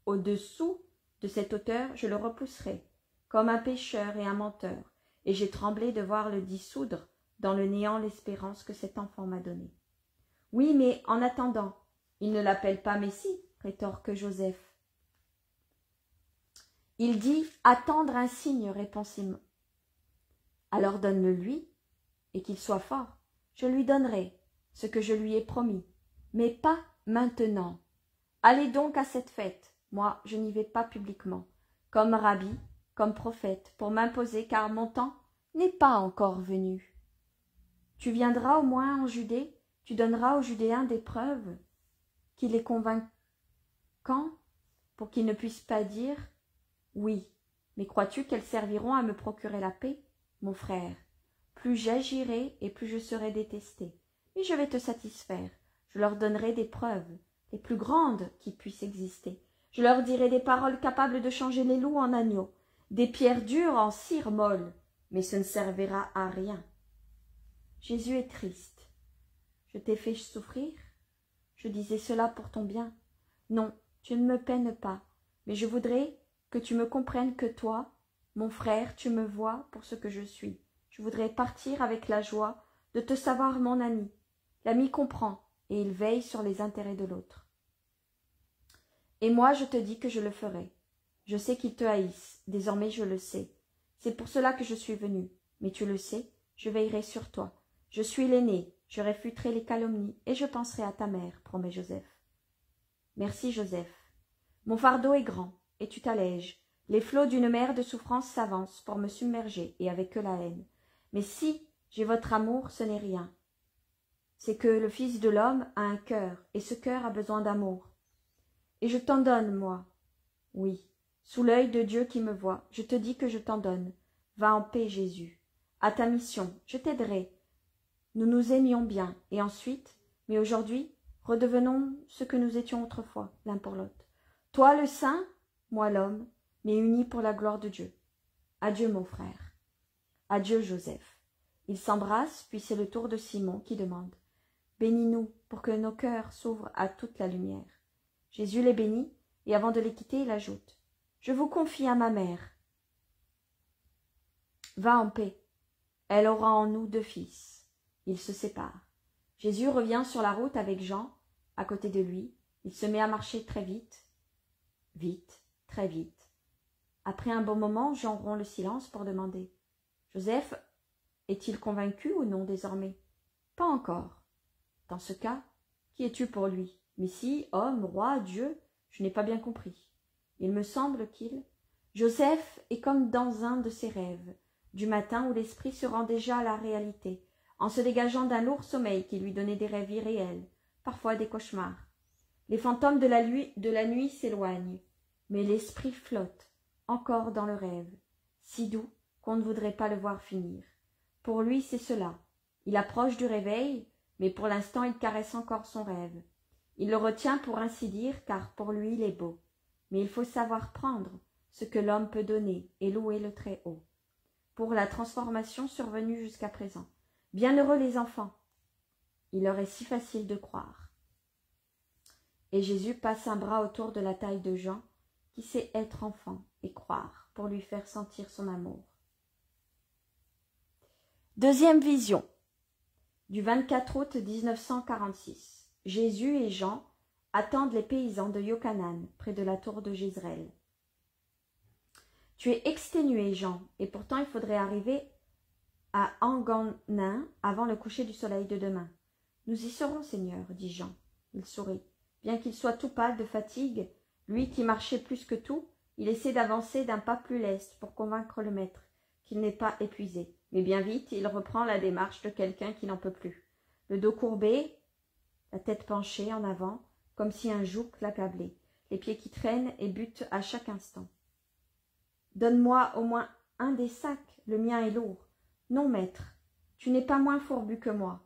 au-dessous de cette hauteur, je le repousserai, comme un pécheur et un menteur, et j'ai tremblé de voir le dissoudre dans le néant l'espérance que cet enfant m'a donnée. Oui, mais en attendant, il ne l'appelle pas Messie, rétorque Joseph. Il dit « attendre un signe », répond Simon. Alors donne-le-lui, et qu'il soit fort. Je lui donnerai ce que je lui ai promis, mais pas maintenant. Allez donc à cette fête. Moi, je n'y vais pas publiquement, comme rabbi, comme prophète, pour m'imposer, car mon temps n'est pas encore venu. Tu viendras au moins en Judée, tu donneras aux Judéens des preuves qui les convainquent pour qu'ils ne puissent pas dire « Oui, mais crois-tu qu'elles serviront à me procurer la paix, mon frère? Plus j'agirai et plus je serai détesté. Mais je vais te satisfaire. Je leur donnerai des preuves, les plus grandes qui puissent exister. Je leur dirai des paroles capables de changer les loups en agneaux, des pierres dures en cire molle, mais ce ne servira à rien. Jésus est triste. Je t'ai fait souffrir? Je disais cela pour ton bien. Non, tu ne me peines pas, mais je voudrais que tu me comprennes que toi, mon frère, tu me vois pour ce que je suis. Je voudrais partir avec la joie de te savoir mon ami. L'ami comprend, et il veille sur les intérêts de l'autre. Et moi, je te dis que je le ferai. Je sais qu'ils te haïssent, désormais je le sais. C'est pour cela que je suis venu. Mais tu le sais, je veillerai sur toi. Je suis l'aîné, je réfuterai les calomnies, et je penserai à ta mère, promet Joseph. Merci, Joseph. Mon fardeau est grand, et tu t'allèges. Les flots d'une mer de souffrance s'avancent pour me submerger, et avec eux la haine. Mais si j'ai votre amour, ce n'est rien. C'est que le Fils de l'homme a un cœur, et ce cœur a besoin d'amour. Et je t'en donne, moi. Oui, sous l'œil de Dieu qui me voit, je te dis que je t'en donne. Va en paix, Jésus. À ta mission, je t'aiderai. Nous nous aimions bien, et ensuite, mais aujourd'hui, redevenons ce que nous étions autrefois, l'un pour l'autre. Toi le saint, moi l'homme, mais unis pour la gloire de Dieu. Adieu, mon frère. Adieu, Joseph. Ils s'embrassent, puis c'est le tour de Simon qui demande « Bénis-nous pour que nos cœurs s'ouvrent à toute la lumière. » Jésus les bénit, et avant de les quitter, il ajoute « Je vous confie à ma mère. Va en paix. Elle aura en nous 2 fils. » Ils se séparent. Jésus revient sur la route avec Jean, à côté de lui. Il se met à marcher très vite. Vite, très vite. Après un bon moment, Jean rompt le silence pour demander « Joseph, est-il convaincu ou non désormais ?» Pas encore. Dans ce cas, qui es-tu pour lui? Messie, homme, roi, Dieu? Je n'ai pas bien compris. Il me semble qu'il... Joseph est comme dans un de ses rêves, du matin où l'esprit se rend déjà à la réalité, en se dégageant d'un lourd sommeil qui lui donnait des rêves irréels, parfois des cauchemars. Les fantômes de la nuit s'éloignent, mais l'esprit flotte, encore dans le rêve, si doux qu'on ne voudrait pas le voir finir. Pour lui, c'est cela. Il approche du réveil, mais pour l'instant il caresse encore son rêve. Il le retient pour ainsi dire, car pour lui il est beau. Mais il faut savoir prendre ce que l'homme peut donner et louer le Très-Haut. Pour la transformation survenue jusqu'à présent. Bienheureux les enfants. Il leur est si facile de croire. Et Jésus passe un bras autour de la taille de Jean, qui sait être enfant et croire, pour lui faire sentir son amour. Deuxième vision, du 24 août 1946. Jésus et Jean attendent les paysans de Yochanan, près de la tour de Jezreel. Tu es exténué, Jean, et pourtant il faudrait arriver à Anganin avant le coucher du soleil de demain. Nous y serons, Seigneur, dit Jean. Il sourit. Bien qu'il soit tout pâle de fatigue, lui qui marchait plus que tout, il essaie d'avancer d'un pas plus leste pour convaincre le maître qu'il n'est pas épuisé. Mais bien vite, il reprend la démarche de quelqu'un qui n'en peut plus. Le dos courbé, la tête penchée en avant, comme si un joug l'accablait, les pieds qui traînent et butent à chaque instant. « Donne-moi au moins un des sacs, le mien est lourd. »« Non, maître, tu n'es pas moins fourbu que moi.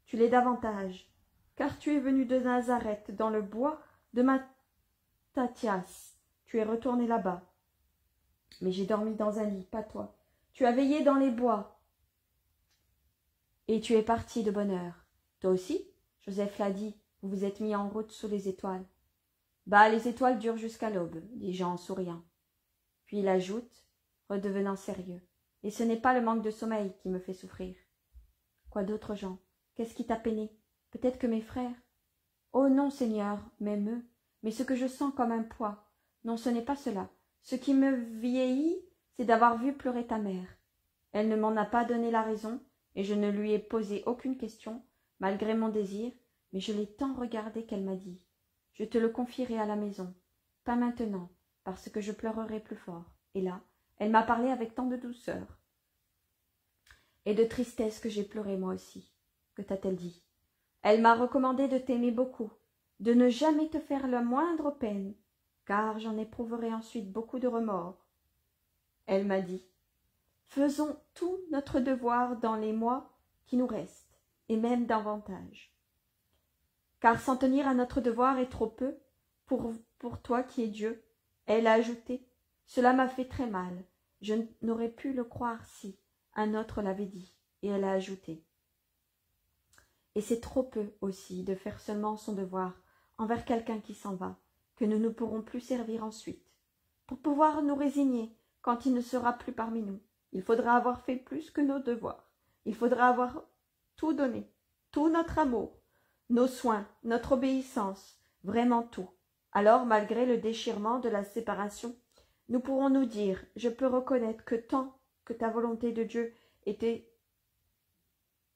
Tu l'es davantage, car tu es venu de Nazareth, dans le bois de Matthias. Tu es retourné là-bas. Mais j'ai dormi dans un lit, pas toi. Tu as veillé dans les bois, et tu es parti de bonne heure. Toi aussi, Joseph l'a dit, vous vous êtes mis en route sous les étoiles. Bah, les étoiles durent jusqu'à l'aube, dit Jean en souriant. Puis il ajoute, redevenant sérieux, et ce n'est pas le manque de sommeil qui me fait souffrir. Quoi d'autre, Jean? Qu'est-ce qui t'a peiné? Peut-être que mes frères. Oh non, Seigneur, même eux, mais ce que je sens comme un poids. Non, ce n'est pas cela. Ce qui me vieillit, c'est d'avoir vu pleurer ta mère. Elle ne m'en a pas donné la raison, et je ne lui ai posé aucune question, malgré mon désir, mais je l'ai tant regardée qu'elle m'a dit « Je te le confierai à la maison, pas maintenant, parce que je pleurerai plus fort. » Et là, elle m'a parlé avec tant de douceur et de tristesse que j'ai pleuré moi aussi. Que t'a-t-elle dit? Elle m'a recommandé de t'aimer beaucoup, de ne jamais te faire la moindre peine, car j'en éprouverai ensuite beaucoup de remords. Elle m'a dit « Faisons tout notre devoir dans les mois qui nous restent, et même davantage. Car s'en tenir à notre devoir est trop peu pour toi qui es Dieu. » Elle a ajouté « Cela m'a fait très mal. Je n'aurais pu le croire si un autre l'avait dit. » Et elle a ajouté « Et c'est trop peu aussi de faire seulement son devoir envers quelqu'un qui s'en va, que nous ne pourrons plus servir ensuite. Pour pouvoir nous résigner quand il ne sera plus parmi nous, il faudra avoir fait plus que nos devoirs. Il faudra avoir tout donné, tout notre amour, nos soins, notre obéissance, vraiment tout. Alors, malgré le déchirement de la séparation, nous pourrons nous dire « Je peux reconnaître que tant que ta volonté de Dieu était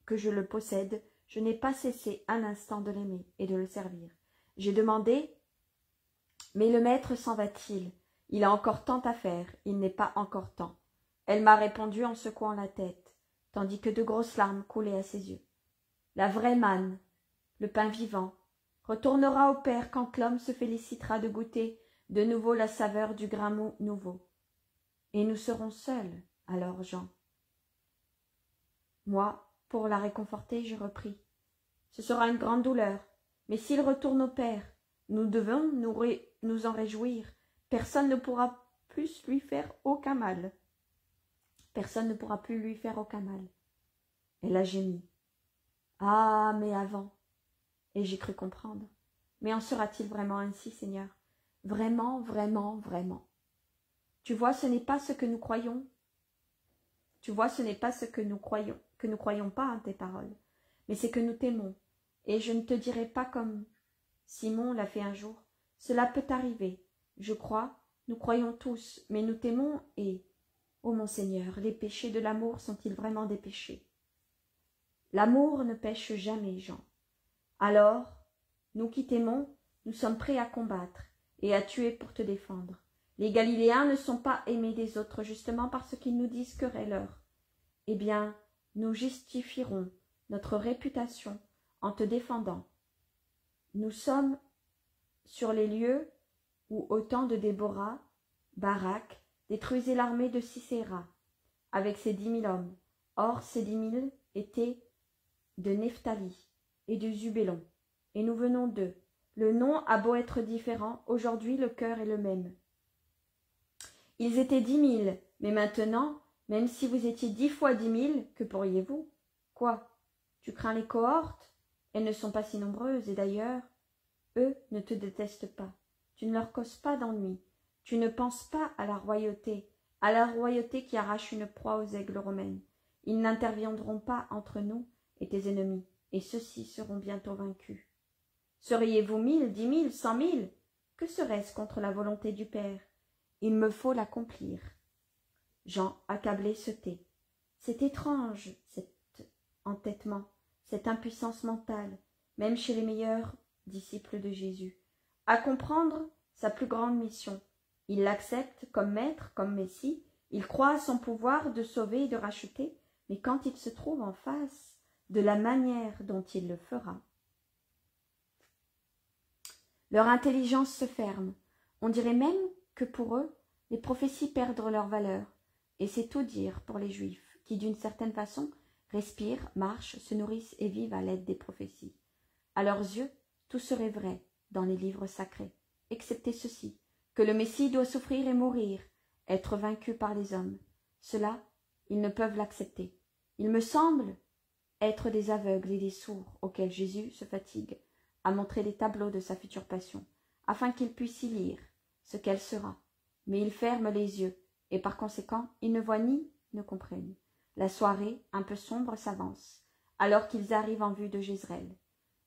que je le possède, je n'ai pas cessé un instant de l'aimer et de le servir. J'ai demandé « Mais le maître s'en va-t-il? Il a encore tant à faire, il n'est pas encore temps. » Elle m'a répondu en secouant la tête, tandis que de grosses larmes coulaient à ses yeux. La vraie manne, le pain vivant, retournera au Père quand l'homme se félicitera de goûter de nouveau la saveur du grain nouveau. Et nous serons seuls, alors Jean. Moi, pour la réconforter, je repris. Ce sera une grande douleur, mais s'il retourne au Père, nous devons nous en réjouir. Personne ne pourra plus lui faire aucun mal. Personne ne pourra plus lui faire aucun mal. Elle a gémi. Ah, mais avant. Et j'ai cru comprendre. Mais en sera-t-il vraiment ainsi, Seigneur? Vraiment, vraiment, vraiment. Tu vois, ce n'est pas ce que nous croyons. Tu vois, ce n'est pas ce que nous croyons pas en tes paroles, mais c'est que nous t'aimons. Et je ne te dirai pas comme Simon l'a fait un jour. Cela peut arriver. Je crois, nous croyons tous, mais nous t'aimons et, ô mon Seigneur, les péchés de l'amour sont-ils vraiment des péchés? L'amour ne pêche jamais, Jean. Alors, nous qui t'aimons, nous sommes prêts à combattre et à tuer pour te défendre. Les Galiléens ne sont pas aimés des autres justement parce qu'ils nous disent querelle leur. Eh bien, nous justifierons notre réputation en te défendant. Nous sommes sur les lieux où, au temps de Déborah, Barak détruisait l'armée de Sisera avec ses 10 000 hommes. Or, ces 10 000 étaient de Nephtali et de Zubélon, et nous venons d'eux. Le nom a beau être différent, aujourd'hui le cœur est le même. Ils étaient 10 000, mais maintenant, même si vous étiez 10 fois 10 000, que pourriez-vous? Quoi? Tu crains les cohortes? Elles ne sont pas si nombreuses, et d'ailleurs, eux ne te détestent pas. Tu ne leur causes pas d'ennui. Tu ne penses pas à la royauté qui arrache une proie aux aigles romaines. Ils n'interviendront pas entre nous et tes ennemis, et ceux-ci seront bientôt vaincus. Seriez-vous 1000, 10 000, 100 000? Que serait-ce contre la volonté du Père? Il me faut l'accomplir. Jean, accablé, se tait. C'est étrange, cet entêtement, cette impuissance mentale, même chez les meilleurs disciples de Jésus. À comprendre sa plus grande mission. Il l'accepte comme maître, comme Messie, il croit à son pouvoir de sauver et de racheter, mais quand il se trouve en face de la manière dont il le fera, leur intelligence se ferme. On dirait même que pour eux, les prophéties perdent leur valeur. Et c'est tout dire pour les Juifs, qui d'une certaine façon respirent, marchent, se nourrissent et vivent à l'aide des prophéties. À leurs yeux, tout serait vrai dans les livres sacrés, excepté ceci, que le Messie doit souffrir et mourir, être vaincu par les hommes. Cela, ils ne peuvent l'accepter. Il me semble être des aveugles et des sourds auxquels Jésus se fatigue à montrer les tableaux de sa future passion, afin qu'ils puissent y lire ce qu'elle sera. Mais ils ferment les yeux, et par conséquent, ils ne voient ni ne comprennent. La soirée, un peu sombre, s'avance, alors qu'ils arrivent en vue de Jézréel.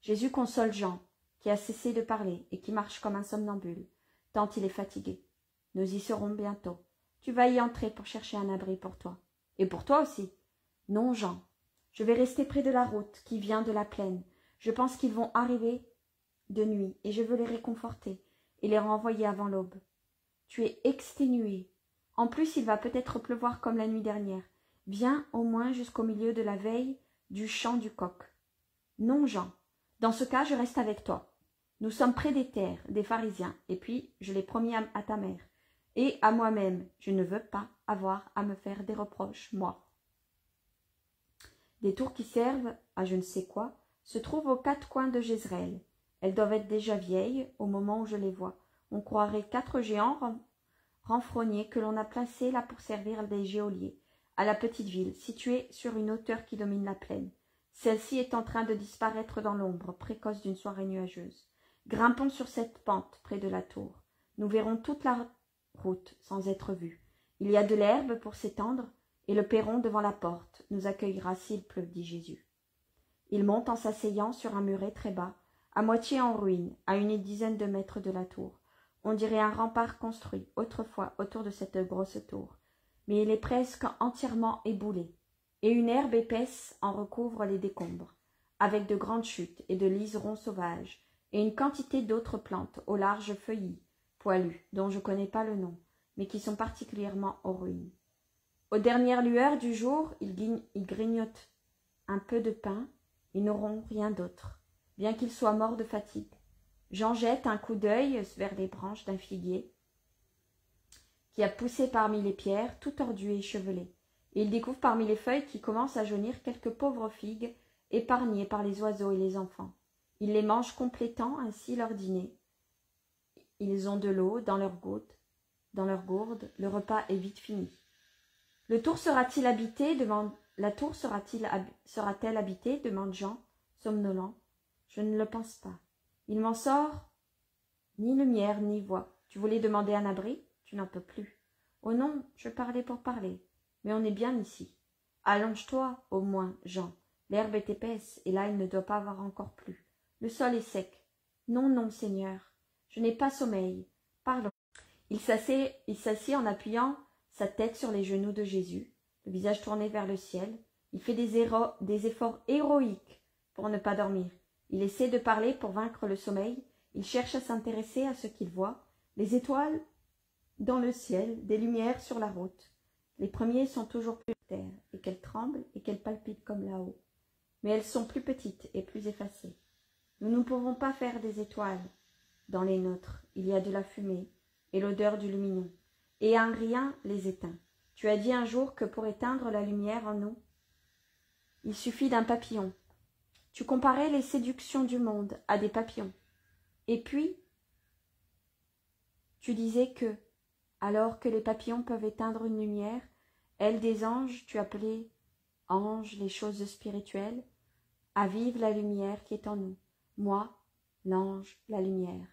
Jésus console Jean, qui a cessé de parler et qui marche comme un somnambule, tant il est fatigué. Nous y serons bientôt. Tu vas y entrer pour chercher un abri pour toi. Et pour toi aussi. Non, Jean. Je vais rester près de la route qui vient de la plaine. Je pense qu'ils vont arriver de nuit, et je veux les réconforter et les renvoyer avant l'aube. Tu es exténué. En plus, il va peut-être pleuvoir comme la nuit dernière. Viens au moins jusqu'au milieu de la veille du chant du coq. Non, Jean. Dans ce cas, je reste avec toi. Nous sommes près des terres des pharisiens, et puis je l'ai promis à ta mère. Et à moi-même, je ne veux pas avoir à me faire des reproches, moi. Des tours qui servent à je ne sais quoi se trouvent aux 4 coins de Jézréel. Elles doivent être déjà vieilles au moment où je les vois. On croirait 4 géants renfrognés que l'on a placés là pour servir des geôliers, à la petite ville, située sur une hauteur qui domine la plaine. Celle-ci est en train de disparaître dans l'ombre précoce d'une soirée nuageuse. Grimpons sur cette pente près de la tour. Nous verrons toute la route sans être vus. Il y a de l'herbe pour s'étendre, et le perron devant la porte nous accueillera s'il pleut, dit Jésus. Il monte en s'asseyant sur un muret très bas, à moitié en ruine, à une dizaine de mètres de la tour. On dirait un rempart construit autrefois autour de cette grosse tour, mais il est presque entièrement éboulé, et une herbe épaisse en recouvre les décombres, avec de grandes chutes et de liserons sauvages, et une quantité d'autres plantes aux larges feuillis, poilues, dont je ne connais pas le nom, mais qui sont particulièrement aux ruines. Aux dernières lueurs du jour, ils grignotent un peu de pain, ils n'auront rien d'autre, bien qu'ils soient morts de fatigue. Jean jette un coup d'œil vers les branches d'un figuier qui a poussé parmi les pierres, tout tordu et échevelé, et il découvre parmi les feuilles qui commencent à jaunir quelques pauvres figues épargnées par les oiseaux et les enfants. Il les mange, complétant ainsi leur dîner. Ils ont de l'eau dans leurs gourdes, le repas est vite fini. La tour sera-t-elle habitée demande Jean, somnolent. Je ne le pense pas. Il m'en sort ni lumière ni voix. Tu voulais demander un abri? Tu n'en peux plus. Oh non, je parlais pour parler. Mais on est bien ici. Allonge-toi, au moins, Jean. L'herbe est épaisse, et là il ne doit pas avoir encore plu. Le sol est sec. Non, non, Seigneur. Je n'ai pas sommeil. Parlons. Il s'assit en appuyant sa tête sur les genoux de Jésus, le visage tourné vers le ciel, Il fait des efforts héroïques pour ne pas dormir. Il essaie de parler pour vaincre le sommeil. Il cherche à s'intéresser à ce qu'il voit. Les étoiles dans le ciel, des lumières sur la route. Les premiers sont toujours plus terre, et qu'elles tremblent et qu'elles palpitent comme là-haut. Mais elles sont plus petites et plus effacées. Nous ne pouvons pas faire des étoiles. Dans les nôtres, il y a de la fumée et l'odeur du lumignon. Et un rien les éteint. Tu as dit un jour que pour éteindre la lumière en nous, il suffit d'un papillon. Tu comparais les séductions du monde à des papillons. Et puis, tu disais que, alors que les papillons peuvent éteindre une lumière, elles des anges, tu appelais anges les choses spirituelles, avivent la lumière qui est en nous. Moi, l'ange, la lumière.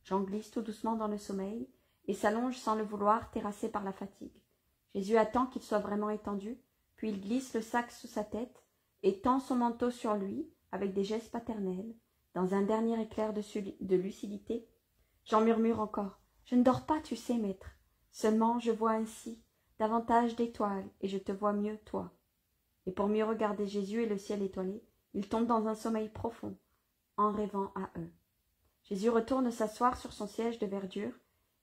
J'en glisse tout doucement dans le sommeil et s'allonge sans le vouloir, terrassé par la fatigue. Jésus attend qu'il soit vraiment étendu, puis il glisse le sac sous sa tête et tend son manteau sur lui avec des gestes paternels, dans un dernier éclair de lucidité. J'en murmure encore. Je ne dors pas, tu sais, maître. Seulement je vois ainsi davantage d'étoiles et je te vois mieux, toi. Et pour mieux regarder Jésus et le ciel étoilé, il tombe dans un sommeil profond, en rêvant à eux. Jésus retourne s'asseoir sur son siège de verdure.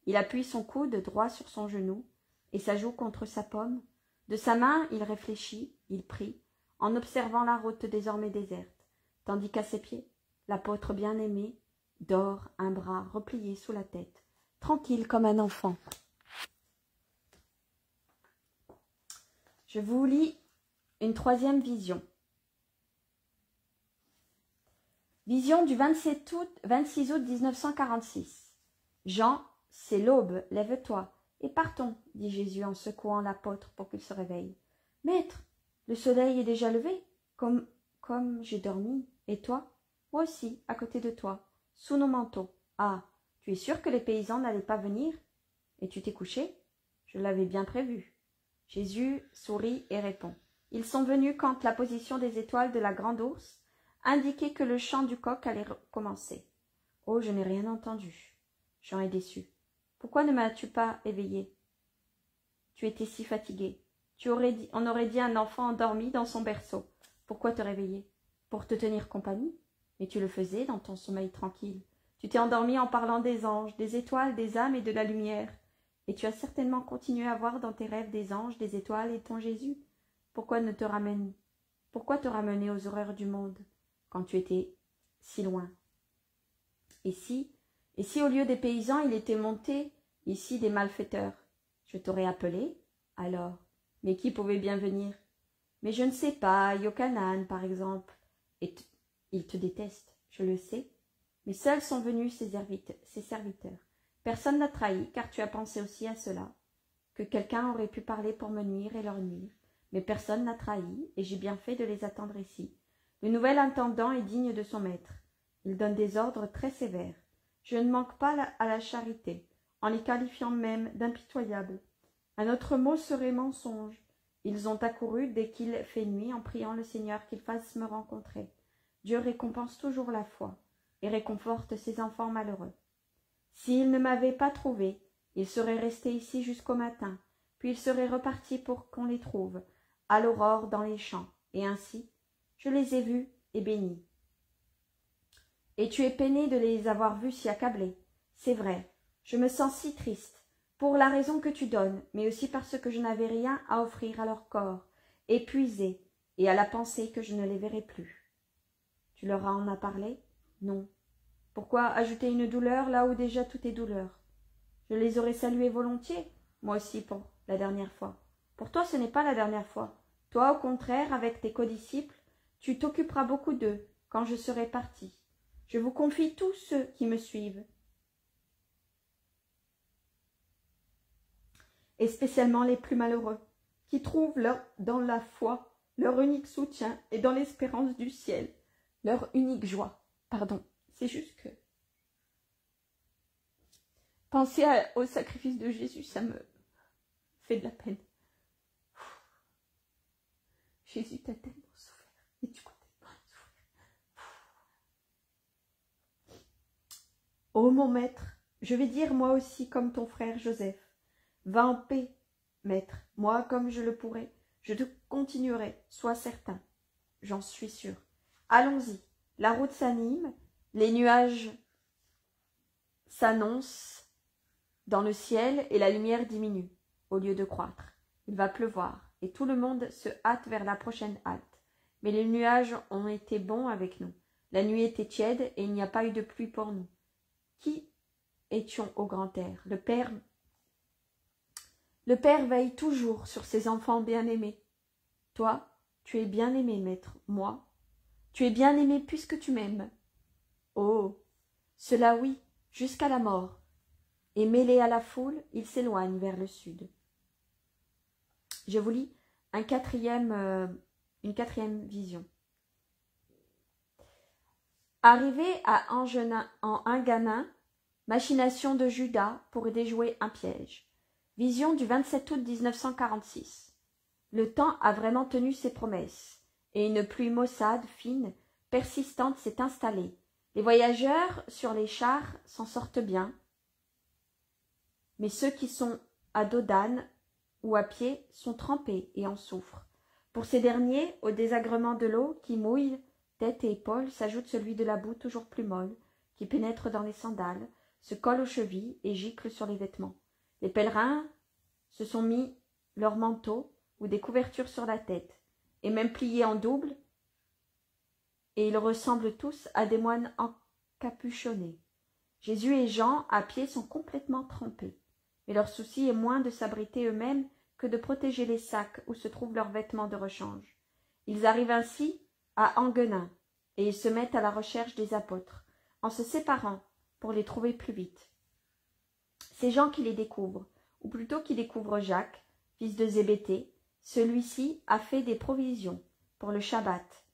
Il appuie son coude droit sur son genou et sa joue contre sa paume. De sa main, il réfléchit, il prie, en observant la route désormais déserte, tandis qu'à ses pieds, l'apôtre bien-aimé dort, un bras replié sous la tête, tranquille comme un enfant. Je vous lis une troisième vision. Vision du 26 août 1946. Jean, c'est l'aube, lève-toi et partons, dit Jésus en secouant l'apôtre pour qu'il se réveille. Maître, le soleil est déjà levé, comme j'ai dormi. Et toi? Moi aussi, à côté de toi, sous nos manteaux. Ah, tu es sûr que les paysans n'allaient pas venir? Et tu t'es couché? Je l'avais bien prévu. Jésus sourit et répond. Ils sont venus quand la position des étoiles de la grande ours indiquait que le chant du coq allait recommencer. Oh, je n'ai rien entendu. Jean est déçu. Pourquoi ne m'as-tu pas éveillé? Tu étais si fatigué. On aurait dit un enfant endormi dans son berceau. Pourquoi te réveiller? Pour te tenir compagnie? Mais tu le faisais dans ton sommeil tranquille. Tu t'es endormi en parlant des anges, des étoiles, des âmes et de la lumière. Et tu as certainement continué à voir dans tes rêves des anges, des étoiles et ton Jésus. Pourquoi te ramener aux horreurs du monde quand tu étais si loin? Et si au lieu des paysans, il était monté ici des malfaiteurs? Je t'aurais appelé, alors. Mais qui pouvait bien venir? Mais je ne sais pas, Yochanan, par exemple. Et il te déteste, je le sais. Mais seuls sont venus ses serviteurs. Personne n'a trahi, car tu as pensé aussi à cela, que quelqu'un aurait pu parler pour me nuire et leur nuire. Mais personne n'a trahi, et j'ai bien fait de les attendre ici. Le nouvel intendant est digne de son maître. Il donne des ordres très sévères. Je ne manque pas à la charité, en les qualifiant même d'impitoyables. Un autre mot serait mensonge. Ils ont accouru dès qu'il fait nuit en priant le Seigneur qu'il fasse me rencontrer. Dieu récompense toujours la foi et réconforte ses enfants malheureux. S'ils ne m'avaient pas trouvé, ils seraient restés ici jusqu'au matin, puis ils seraient repartis pour qu'on les trouve, à l'aurore dans les champs, et ainsi, je les ai vus et bénis. Et tu es peiné de les avoir vus si accablés. C'est vrai, je me sens si triste, pour la raison que tu donnes, mais aussi parce que je n'avais rien à offrir à leur corps, épuisé, et à la pensée que je ne les verrai plus. Tu leur en as parlé? Non. Pourquoi ajouter une douleur là où déjà tout est douleur? Je les aurais salués volontiers, moi aussi pour la dernière fois. Pour toi, ce n'est pas la dernière fois. Toi, au contraire, avec tes codisciples, tu t'occuperas beaucoup d'eux quand je serai parti. Je vous confie tous ceux qui me suivent, et spécialement les plus malheureux, qui trouvent dans la foi leur unique soutien et dans l'espérance du ciel leur unique joie. Pardon, c'est juste que penser au sacrifice de Jésus, ça me fait de la peine. Jésus t'a tellement souffert et tu continues à souffrir. Ô mon maître, je vais dire moi aussi comme ton frère Joseph. Va en paix, maître, moi comme je le pourrai. Je te continuerai, sois certain. J'en suis sûr. Allons-y. La route s'anime, les nuages s'annoncent dans le ciel et la lumière diminue au lieu de croître. Il va pleuvoir et tout le monde se hâte vers la prochaine halte. Mais les nuages ont été bons avec nous. La nuit était tiède et il n'y a pas eu de pluie pour nous. Qui étions au grand air? Le Père veille toujours sur ses enfants bien-aimés. Toi, tu es bien-aimé, maître. Moi, tu es bien-aimé puisque tu m'aimes. Oh, cela oui, jusqu'à la mort. Et mêlé à la foule, il s'éloigne vers le sud. Je vous lis une quatrième vision. Arrivé à Enganin, machination de Judas pour déjouer un piège. Vision du 27 août 1946. Le temps a vraiment tenu ses promesses, et une pluie maussade, fine, persistante s'est installée. Les voyageurs sur les chars s'en sortent bien, mais ceux qui sont à dos d'âne ou à pied sont trempés et en souffrent. Pour ces derniers, au désagrément de l'eau qui mouille tête et épaules s'ajoute celui de la boue toujours plus molle, qui pénètre dans les sandales, se colle aux chevilles et gicle sur les vêtements. Les pèlerins se sont mis leurs manteaux ou des couvertures sur la tête, et même pliés en double, et ils ressemblent tous à des moines encapuchonnés. Jésus et Jean, à pied, sont complètement trempés, mais leur souci est moins de s'abriter eux-mêmes que de protéger les sacs où se trouvent leurs vêtements de rechange. Ils arrivent ainsi à Enguenin, et ils se mettent à la recherche des apôtres, en se séparant pour les trouver plus vite. C'est Jean qui les découvre, ou plutôt qui découvre Jacques, fils de Zébédée. Celui-ci a fait des provisions pour le Shabbat.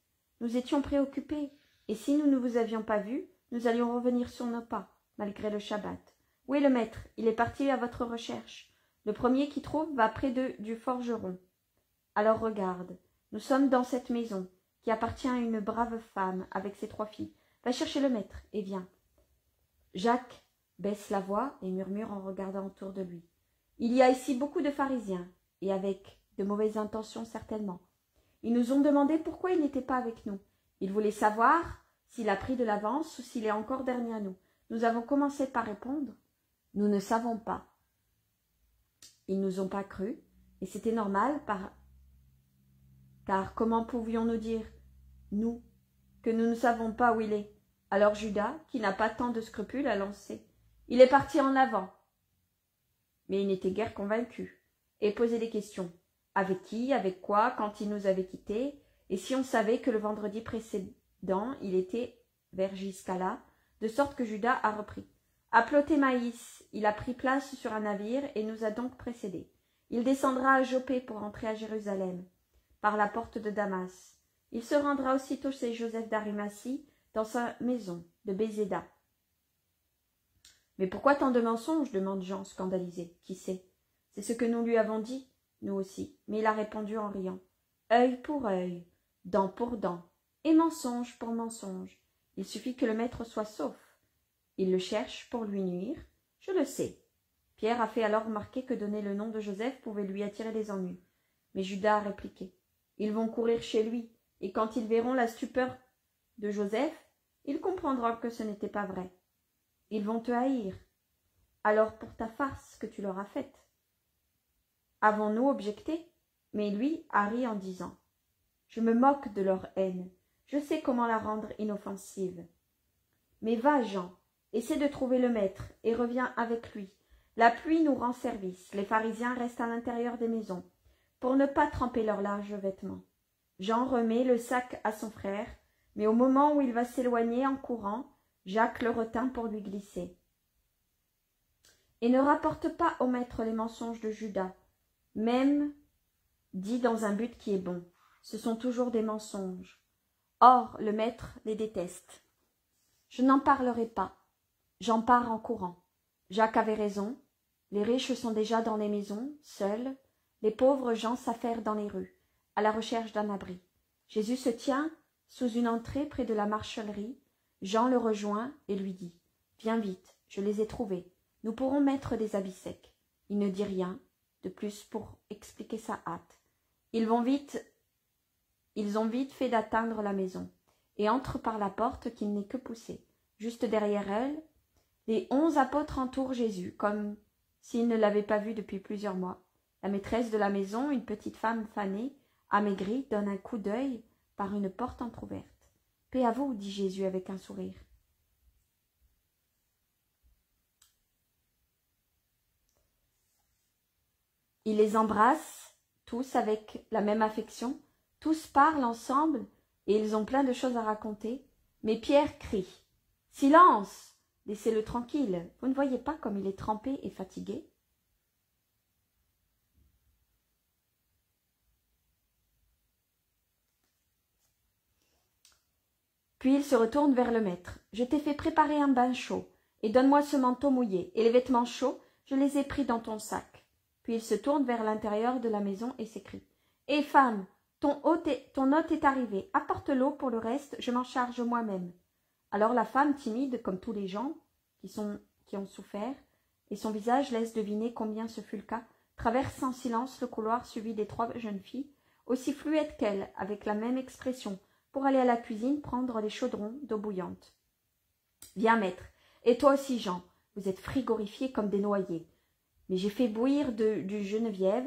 Nous étions préoccupés, et si nous ne vous avions pas vu, nous allions revenir sur nos pas, malgré le Shabbat. Où est le maître? Il est parti à votre recherche. Le premier qui trouve va près du forgeron. Alors regarde, nous sommes dans cette maison, qui appartient à une brave femme avec ses 3 filles. Va chercher le maître, et viens. Jacques baisse la voix et murmure en regardant autour de lui. Il y a ici beaucoup de pharisiens, et avec de mauvaises intentions certainement. Ils nous ont demandé pourquoi il n'était pas avec nous. Ils voulaient savoir s'il a pris de l'avance ou s'il est encore derrière nous. Nous avons commencé par répondre. Nous ne savons pas. Ils nous ont pas cru, et c'était normal car comment pouvions-nous dire, nous, que nous ne savons pas où il est? Alors Judas, qui n'a pas tant de scrupules, a lancé. Il est parti en avant. Mais il n'était guère convaincu, et posait des questions. Avec qui, avec quoi, quand il nous avait quittés, et si on savait que le vendredi précédent, il était vers Giscala, de sorte que Judas a repris. À Plotémaïs, il a pris place sur un navire et nous a donc précédés. Il descendra à Jopé pour entrer à Jérusalem, par la porte de Damas. Il se rendra aussitôt chez Joseph d'Arimathie, dans sa maison de Bézéda. Mais pourquoi tant de mensonges? Demande Jean, scandalisé. Qui sait? C'est ce que nous lui avons dit, nous aussi. Mais il a répondu en riant. Œil pour œil, dent pour dent, et mensonge pour mensonge. Il suffit que le maître soit sauf. Il le cherche pour lui nuire, je le sais. Pierre a fait alors remarquer que donner le nom de Joseph pouvait lui attirer des ennuis. Mais Judas a répliqué. Ils vont courir chez lui, et quand ils verront la stupeur de Joseph, ils comprendront que ce n'était pas vrai. Ils vont te haïr. Alors pour ta farce que tu leur as faite. Avons-nous objecté? Mais lui a ri en disant. Je me moque de leur haine. Je sais comment la rendre inoffensive. Mais va, Jean, essaie de trouver le maître et reviens avec lui. La pluie nous rend service. Les pharisiens restent à l'intérieur des maisons pour ne pas tremper leurs larges vêtements. Jean remet le sac à son frère, mais au moment où il va s'éloigner en courant, Jacques le retint pour lui glisser. Et ne rapporte pas au maître les mensonges de Judas, même dit dans un but qui est bon. Ce sont toujours des mensonges. Or, le maître les déteste. Je n'en parlerai pas. J'en pars en courant. Jacques avait raison. Les riches sont déjà dans les maisons, seuls. Les pauvres gens s'affairent dans les rues, à la recherche d'un abri. Jésus se tient sous une entrée près de la marcellerie. Jean le rejoint et lui dit « Viens vite, je les ai trouvés. Nous pourrons mettre des habits secs. » Il ne dit rien de plus pour expliquer sa hâte. Ils ont vite fait d'atteindre la maison, et entrent par la porte qui n'est que poussée. Juste derrière elle, les 11 apôtres entourent Jésus, comme s'ils ne l'avaient pas vu depuis plusieurs mois. La maîtresse de la maison, une petite femme fanée, amaigrie, donne un coup d'œil par une porte entr'ouverte. « Paix à vous, dit Jésus avec un sourire. Il les embrasse, tous avec la même affection, tous parlent ensemble et ils ont plein de choses à raconter. Mais Pierre crie « Silence! Laissez-le tranquille, vous ne voyez pas comme il est trempé et fatigué ?» Puis il se retourne vers le maître. « Je t'ai fait préparer un bain chaud, et donne-moi ce manteau mouillé, et les vêtements chauds, je les ai pris dans ton sac. » Puis il se tourne vers l'intérieur de la maison et s'écrie. « Hé femme, ton hôte est arrivé, apporte l'eau pour le reste, je m'en charge moi-même. » Alors la femme, timide comme tous les gens qui ont souffert, et son visage laisse deviner combien ce fut le cas, traverse en silence le couloir suivi des 3 jeunes filles, aussi fluettes qu'elle, avec la même expression, pour aller à la cuisine prendre les chaudrons d'eau bouillante. « Viens, maître, et toi aussi, Jean, vous êtes frigorifiés comme des noyés. Mais j'ai fait bouillir du genévrier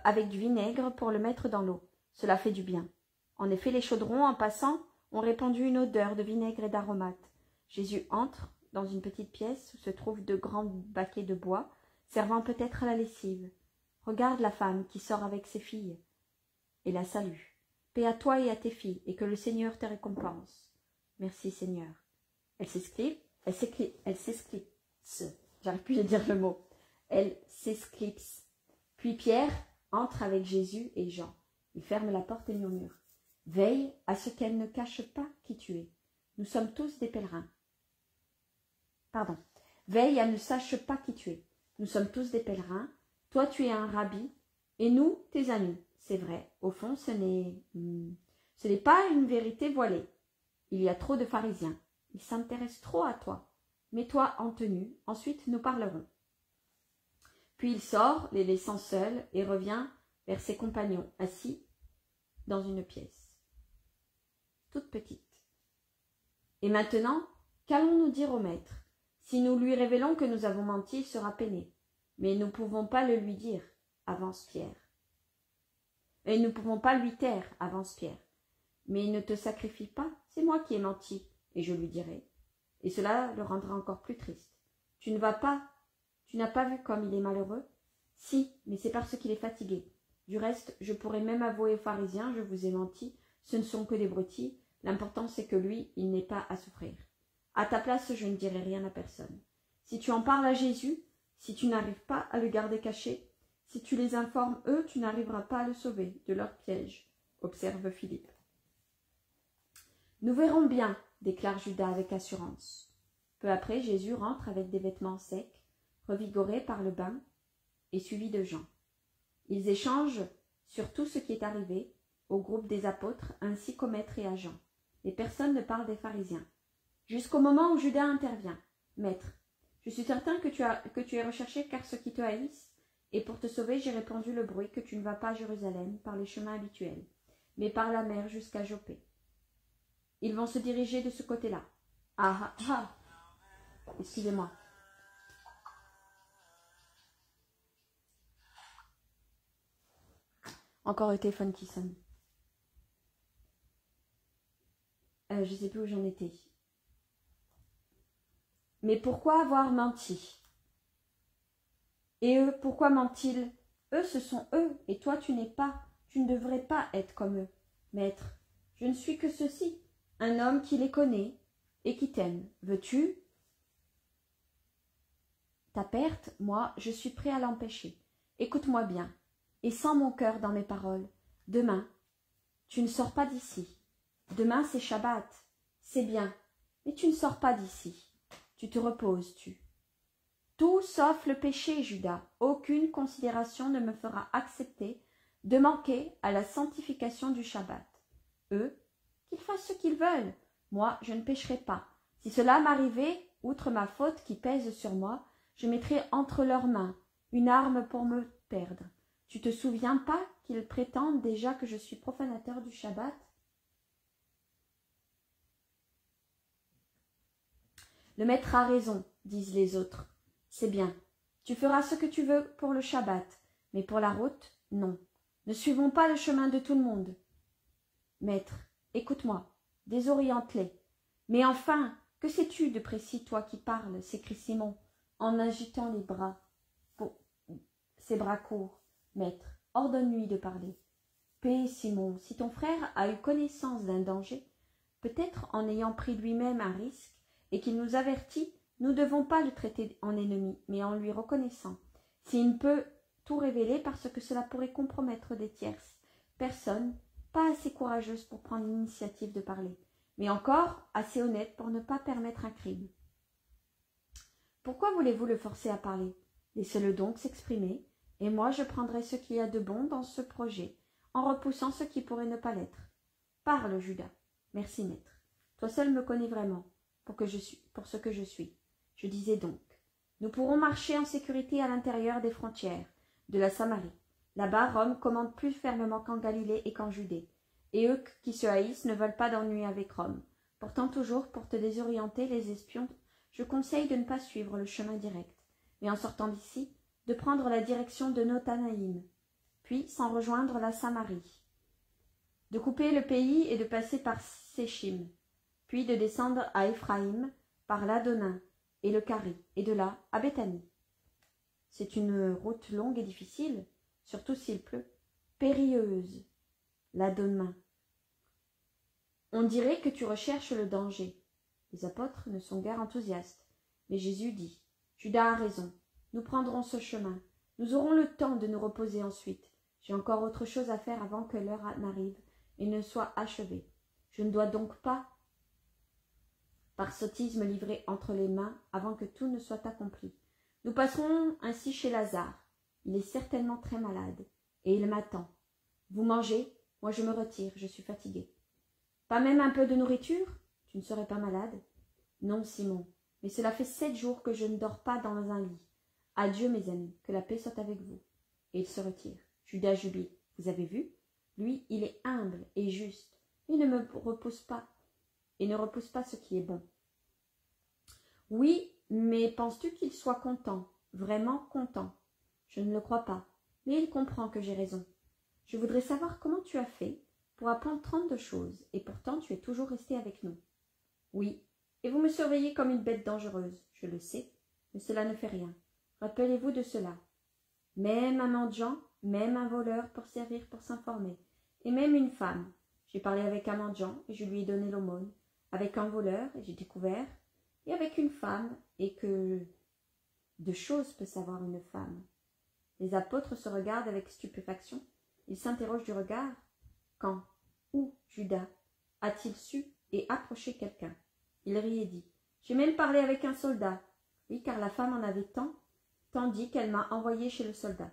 avec du vinaigre pour le mettre dans l'eau. Cela fait du bien. » En effet, les chaudrons, en passant, ont répandu une odeur de vinaigre et d'aromates. Jésus entre dans une petite pièce où se trouvent de grands baquets de bois, servant peut-être à la lessive. Regarde la femme qui sort avec ses filles et la salue. Paix à toi et à tes filles, et que le Seigneur te récompense. Merci, Seigneur. Elle s'esclipse. J'arrive plus à dire le mot. Elle s'esclipse. Puis Pierre entre avec Jésus et Jean. Il ferme la porte et murmure. Veille à ce qu'elle ne cache pas qui tu es. Nous sommes tous des pèlerins. Pardon. Veille à ne sache pas qui tu es. Nous sommes tous des pèlerins. Toi, tu es un rabbi, et nous, tes amis. C'est vrai, au fond, ce n'est pas une vérité voilée. Il y a trop de pharisiens. Ils s'intéressent trop à toi. Mets-toi en tenue, ensuite nous parlerons. Puis il sort, les laissant seuls, et revient vers ses compagnons, assis dans une pièce, toute petite. Et maintenant, qu'allons-nous dire au maître? Si nous lui révélons que nous avons menti, il sera peiné. Mais nous ne pouvons pas le lui dire, avance Pierre. Et nous ne pouvons pas lui taire, avance Pierre. Mais ne te sacrifie pas, c'est moi qui ai menti, et je lui dirai. Et cela le rendra encore plus triste. Tu n'as pas vu comme il est malheureux? Si, mais c'est parce qu'il est fatigué. Du reste, je pourrais même avouer aux pharisiens, je vous ai menti, ce ne sont que des broutilles, l'important c'est que lui, il n'ait pas à souffrir. À ta place, je ne dirai rien à personne. Si tu en parles à Jésus, si tu n'arrives pas à le garder caché, si tu les informes, eux, tu n'arriveras pas à le sauver de leur piège, observe Philippe. Nous verrons bien, déclare Judas avec assurance. Peu après, Jésus rentre avec des vêtements secs, revigorés par le bain, et suivi de Jean. Ils échangent sur tout ce qui est arrivé au groupe des apôtres ainsi qu'au maître et à Jean. Et personne ne parle des pharisiens. Jusqu'au moment où Judas intervient. « Maître, je suis certain que tu es recherché car ceux qui te haïssent, et pour te sauver j'ai répandu le bruit que tu ne vas pas à Jérusalem par les chemins habituels, mais par la mer jusqu'à Jopé. Ils vont se diriger de ce côté-là. Ah ah ah. Excusez-moi. Encore le téléphone qui sonne. Je ne sais plus où j'en étais. Mais pourquoi avoir menti? Et eux, pourquoi mentent-ils? Eux, ce sont eux, et toi, tu ne devrais pas être comme eux. Maître, je ne suis que ceci, un homme qui les connaît et qui t'aime. Veux-tu ta perte? Moi, je suis prêt à l'empêcher. Écoute-moi bien, et sens mon cœur dans mes paroles. Demain, tu ne sors pas d'ici. Demain, c'est Shabbat. C'est bien, mais tu ne sors pas d'ici. Tu te reposes, tu. Tout sauf le péché, Judas. Aucune considération ne me fera accepter de manquer à la sanctification du Shabbat. Eux, qu'ils fassent ce qu'ils veulent. Moi, je ne pécherai pas. Si cela m'arrivait, outre ma faute qui pèse sur moi, je mettrais entre leurs mains une arme pour me perdre. Tu te souviens pas qu'ils prétendent déjà que je suis profanateur du Shabbat? Le maître a raison, disent les autres. C'est bien. Tu feras ce que tu veux pour le Shabbat, mais pour la route, non. Ne suivons pas le chemin de tout le monde. Maître, écoute-moi, désoriente-les. Mais enfin, que sais-tu de précis, toi qui parles, s'écrie Simon, en agitant les bras, ses bras courts. Maître, ordonne-lui de parler. Paix, Simon, si ton frère a eu connaissance d'un danger, peut-être en ayant pris lui-même un risque, et qu'il nous avertit, nous ne devons pas le traiter en ennemi, mais en lui reconnaissant. S'il ne peut tout révéler parce que cela pourrait compromettre des tierces personnes, pas assez courageuses pour prendre l'initiative de parler, mais encore assez honnêtes pour ne pas permettre un crime. Pourquoi voulez-vous le forcer à parler? Laissez-le donc s'exprimer, et moi je prendrai ce qu'il y a de bon dans ce projet, en repoussant ce qui pourrait ne pas l'être. Parle, Judas. Merci, maître. Toi seul me connais vraiment, pour ce que je suis. Je disais donc, nous pourrons marcher en sécurité à l'intérieur des frontières de la Samarie. Là-bas, Rome commande plus fermement qu'en Galilée et qu'en Judée, et eux qui se haïssent ne veulent pas d'ennui avec Rome. Pourtant toujours, pour te désorienter, les espions, je conseille de ne pas suivre le chemin direct, mais en sortant d'ici, de prendre la direction de Notanaïm, puis sans rejoindre la Samarie, de couper le pays et de passer par Séchim, puis de descendre à Éphraïm par l'Adonin et le Cari, et de là à Béthanie. C'est une route longue et difficile, surtout s'il pleut, périlleuse, l'Adonin. On dirait que tu recherches le danger. Les apôtres ne sont guère enthousiastes, mais Jésus dit, Judas a raison, nous prendrons ce chemin, nous aurons le temps de nous reposer ensuite. J'ai encore autre chose à faire avant que l'heure n'arrive et ne soit achevée. Je ne dois donc pas par sottise me livrer entre les mains avant que tout ne soit accompli. Nous passerons ainsi chez Lazare. Il est certainement très malade, et il m'attend. Vous mangez, moi je me retire, je suis fatiguée. Pas même un peu de nourriture? Tu ne serais pas malade? Non, Simon, mais cela fait 7 jours que je ne dors pas dans un lit. Adieu, mes amis, que la paix soit avec vous. Et il se retire. Judas jubile. Vous avez vu? Lui, il est humble et juste. Il ne me repousse pas. Et ne repousse pas ce qui est bon. Oui, mais penses-tu qu'il soit content, vraiment content? Je ne le crois pas, mais il comprend que j'ai raison. Je voudrais savoir comment tu as fait pour apprendre 32 choses, et pourtant tu es toujours resté avec nous. Oui, et vous me surveillez comme une bête dangereuse, je le sais, mais cela ne fait rien. Rappelez-vous de cela. Même un mendiant, même un voleur pour servir pour s'informer, et même une femme. J'ai parlé avec un mendiant, et je lui ai donné l'aumône, avec un voleur, et j'ai découvert, et avec une femme, et que de choses peut savoir une femme. Les apôtres se regardent avec stupéfaction. Ils s'interrogent du regard. Quand, où, Judas a-t-il su et approché quelqu'un? Il rit et dit, j'ai même parlé avec un soldat. Oui, car la femme en avait tant dit qu'elle m'a envoyé chez le soldat.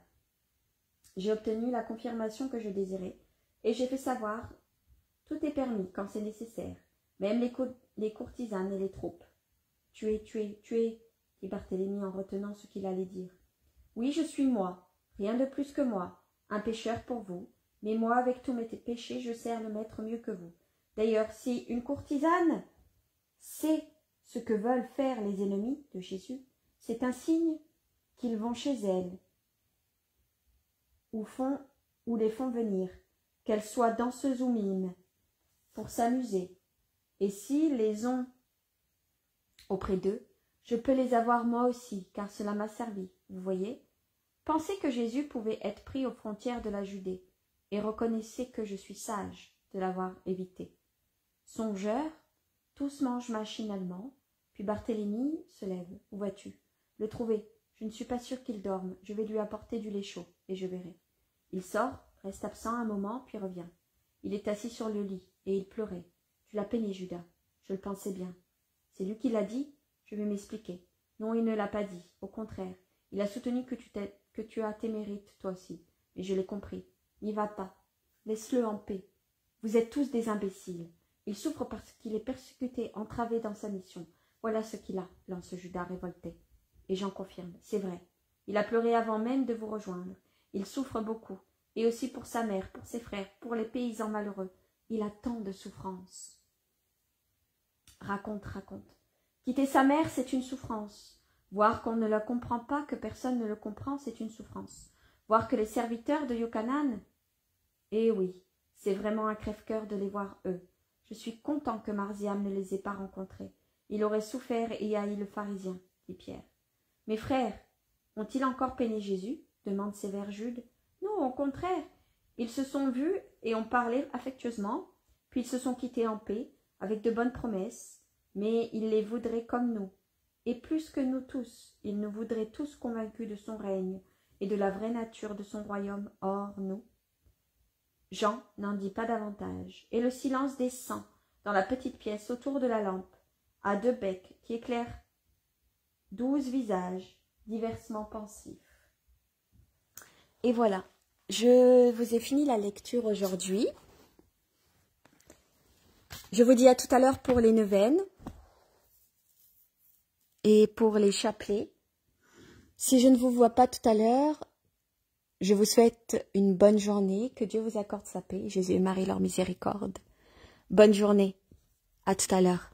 J'ai obtenu la confirmation que je désirais, et j'ai fait savoir, tout est permis quand c'est nécessaire, même les courtisanes et les troupes. Tuez, dit Barthélemy en retenant ce qu'il allait dire. Oui, je suis moi, rien de plus que moi, un pécheur pour vous, mais moi, avec tous mes péchés, je sers le maître mieux que vous. D'ailleurs, si une courtisane sait ce que veulent faire les ennemis de Jésus, c'est un signe qu'ils vont chez elle, ou les font venir, qu'elles soient danseuses ou mimes, pour s'amuser. Et s'ils les ont auprès d'eux, je peux les avoir moi aussi, car cela m'a servi, vous voyez. Pensez que Jésus pouvait être pris aux frontières de la Judée, et reconnaissez que je suis sage de l'avoir évité. Songeur, tous mangent machinalement, puis Barthélemy se lève. Où vas-tu? Le trouver. Je ne suis pas sûre qu'il dorme. Je vais lui apporter du lait chaud, et je verrai. Il sort, reste absent un moment, puis revient. Il est assis sur le lit, et il pleurait. Tu l'as peiné, Judas. Je le pensais bien. C'est lui qui l'a dit? Je vais m'expliquer. Non, il ne l'a pas dit. Au contraire, il a soutenu que tu as tes mérites, toi aussi. Mais je l'ai compris. N'y va pas. Laisse-le en paix. Vous êtes tous des imbéciles. Il souffre parce qu'il est persécuté, entravé dans sa mission. Voilà ce qu'il a, lance Judas révolté. Et j'en confirme, c'est vrai. Il a pleuré avant même de vous rejoindre. Il souffre beaucoup. Et aussi pour sa mère, pour ses frères, pour les paysans malheureux. Il a tant de souffrances. Raconte, raconte. Quitter sa mère, c'est une souffrance. Voir qu'on ne la comprend pas, que personne ne le comprend, c'est une souffrance. Voir que les serviteurs de Yochanan, eh oui, c'est vraiment un crève-cœur de les voir eux. Je suis content que Marziam ne les ait pas rencontrés. Il aurait souffert et haï le pharisien, dit Pierre. Mes frères, ont-ils encore peiné Jésus demande sévère Jude. Non, au contraire. Ils se sont vus et ont parlé affectueusement, puis ils se sont quittés en paix, avec de bonnes promesses, mais il les voudrait comme nous. Et plus que nous tous, il nous voudrait tous convaincus de son règne et de la vraie nature de son royaume. Or, nous. Jean n'en dit pas davantage, et le silence descend dans la petite pièce autour de la lampe, à deux becs qui éclairent 12 visages diversement pensifs. Et voilà, je vous ai fini la lecture aujourd'hui. Je vous dis à tout à l'heure pour les neuvaines et pour les chapelets. Si je ne vous vois pas tout à l'heure, je vous souhaite une bonne journée, que Dieu vous accorde sa paix, Jésus et Marie leur miséricorde. Bonne journée, à tout à l'heure.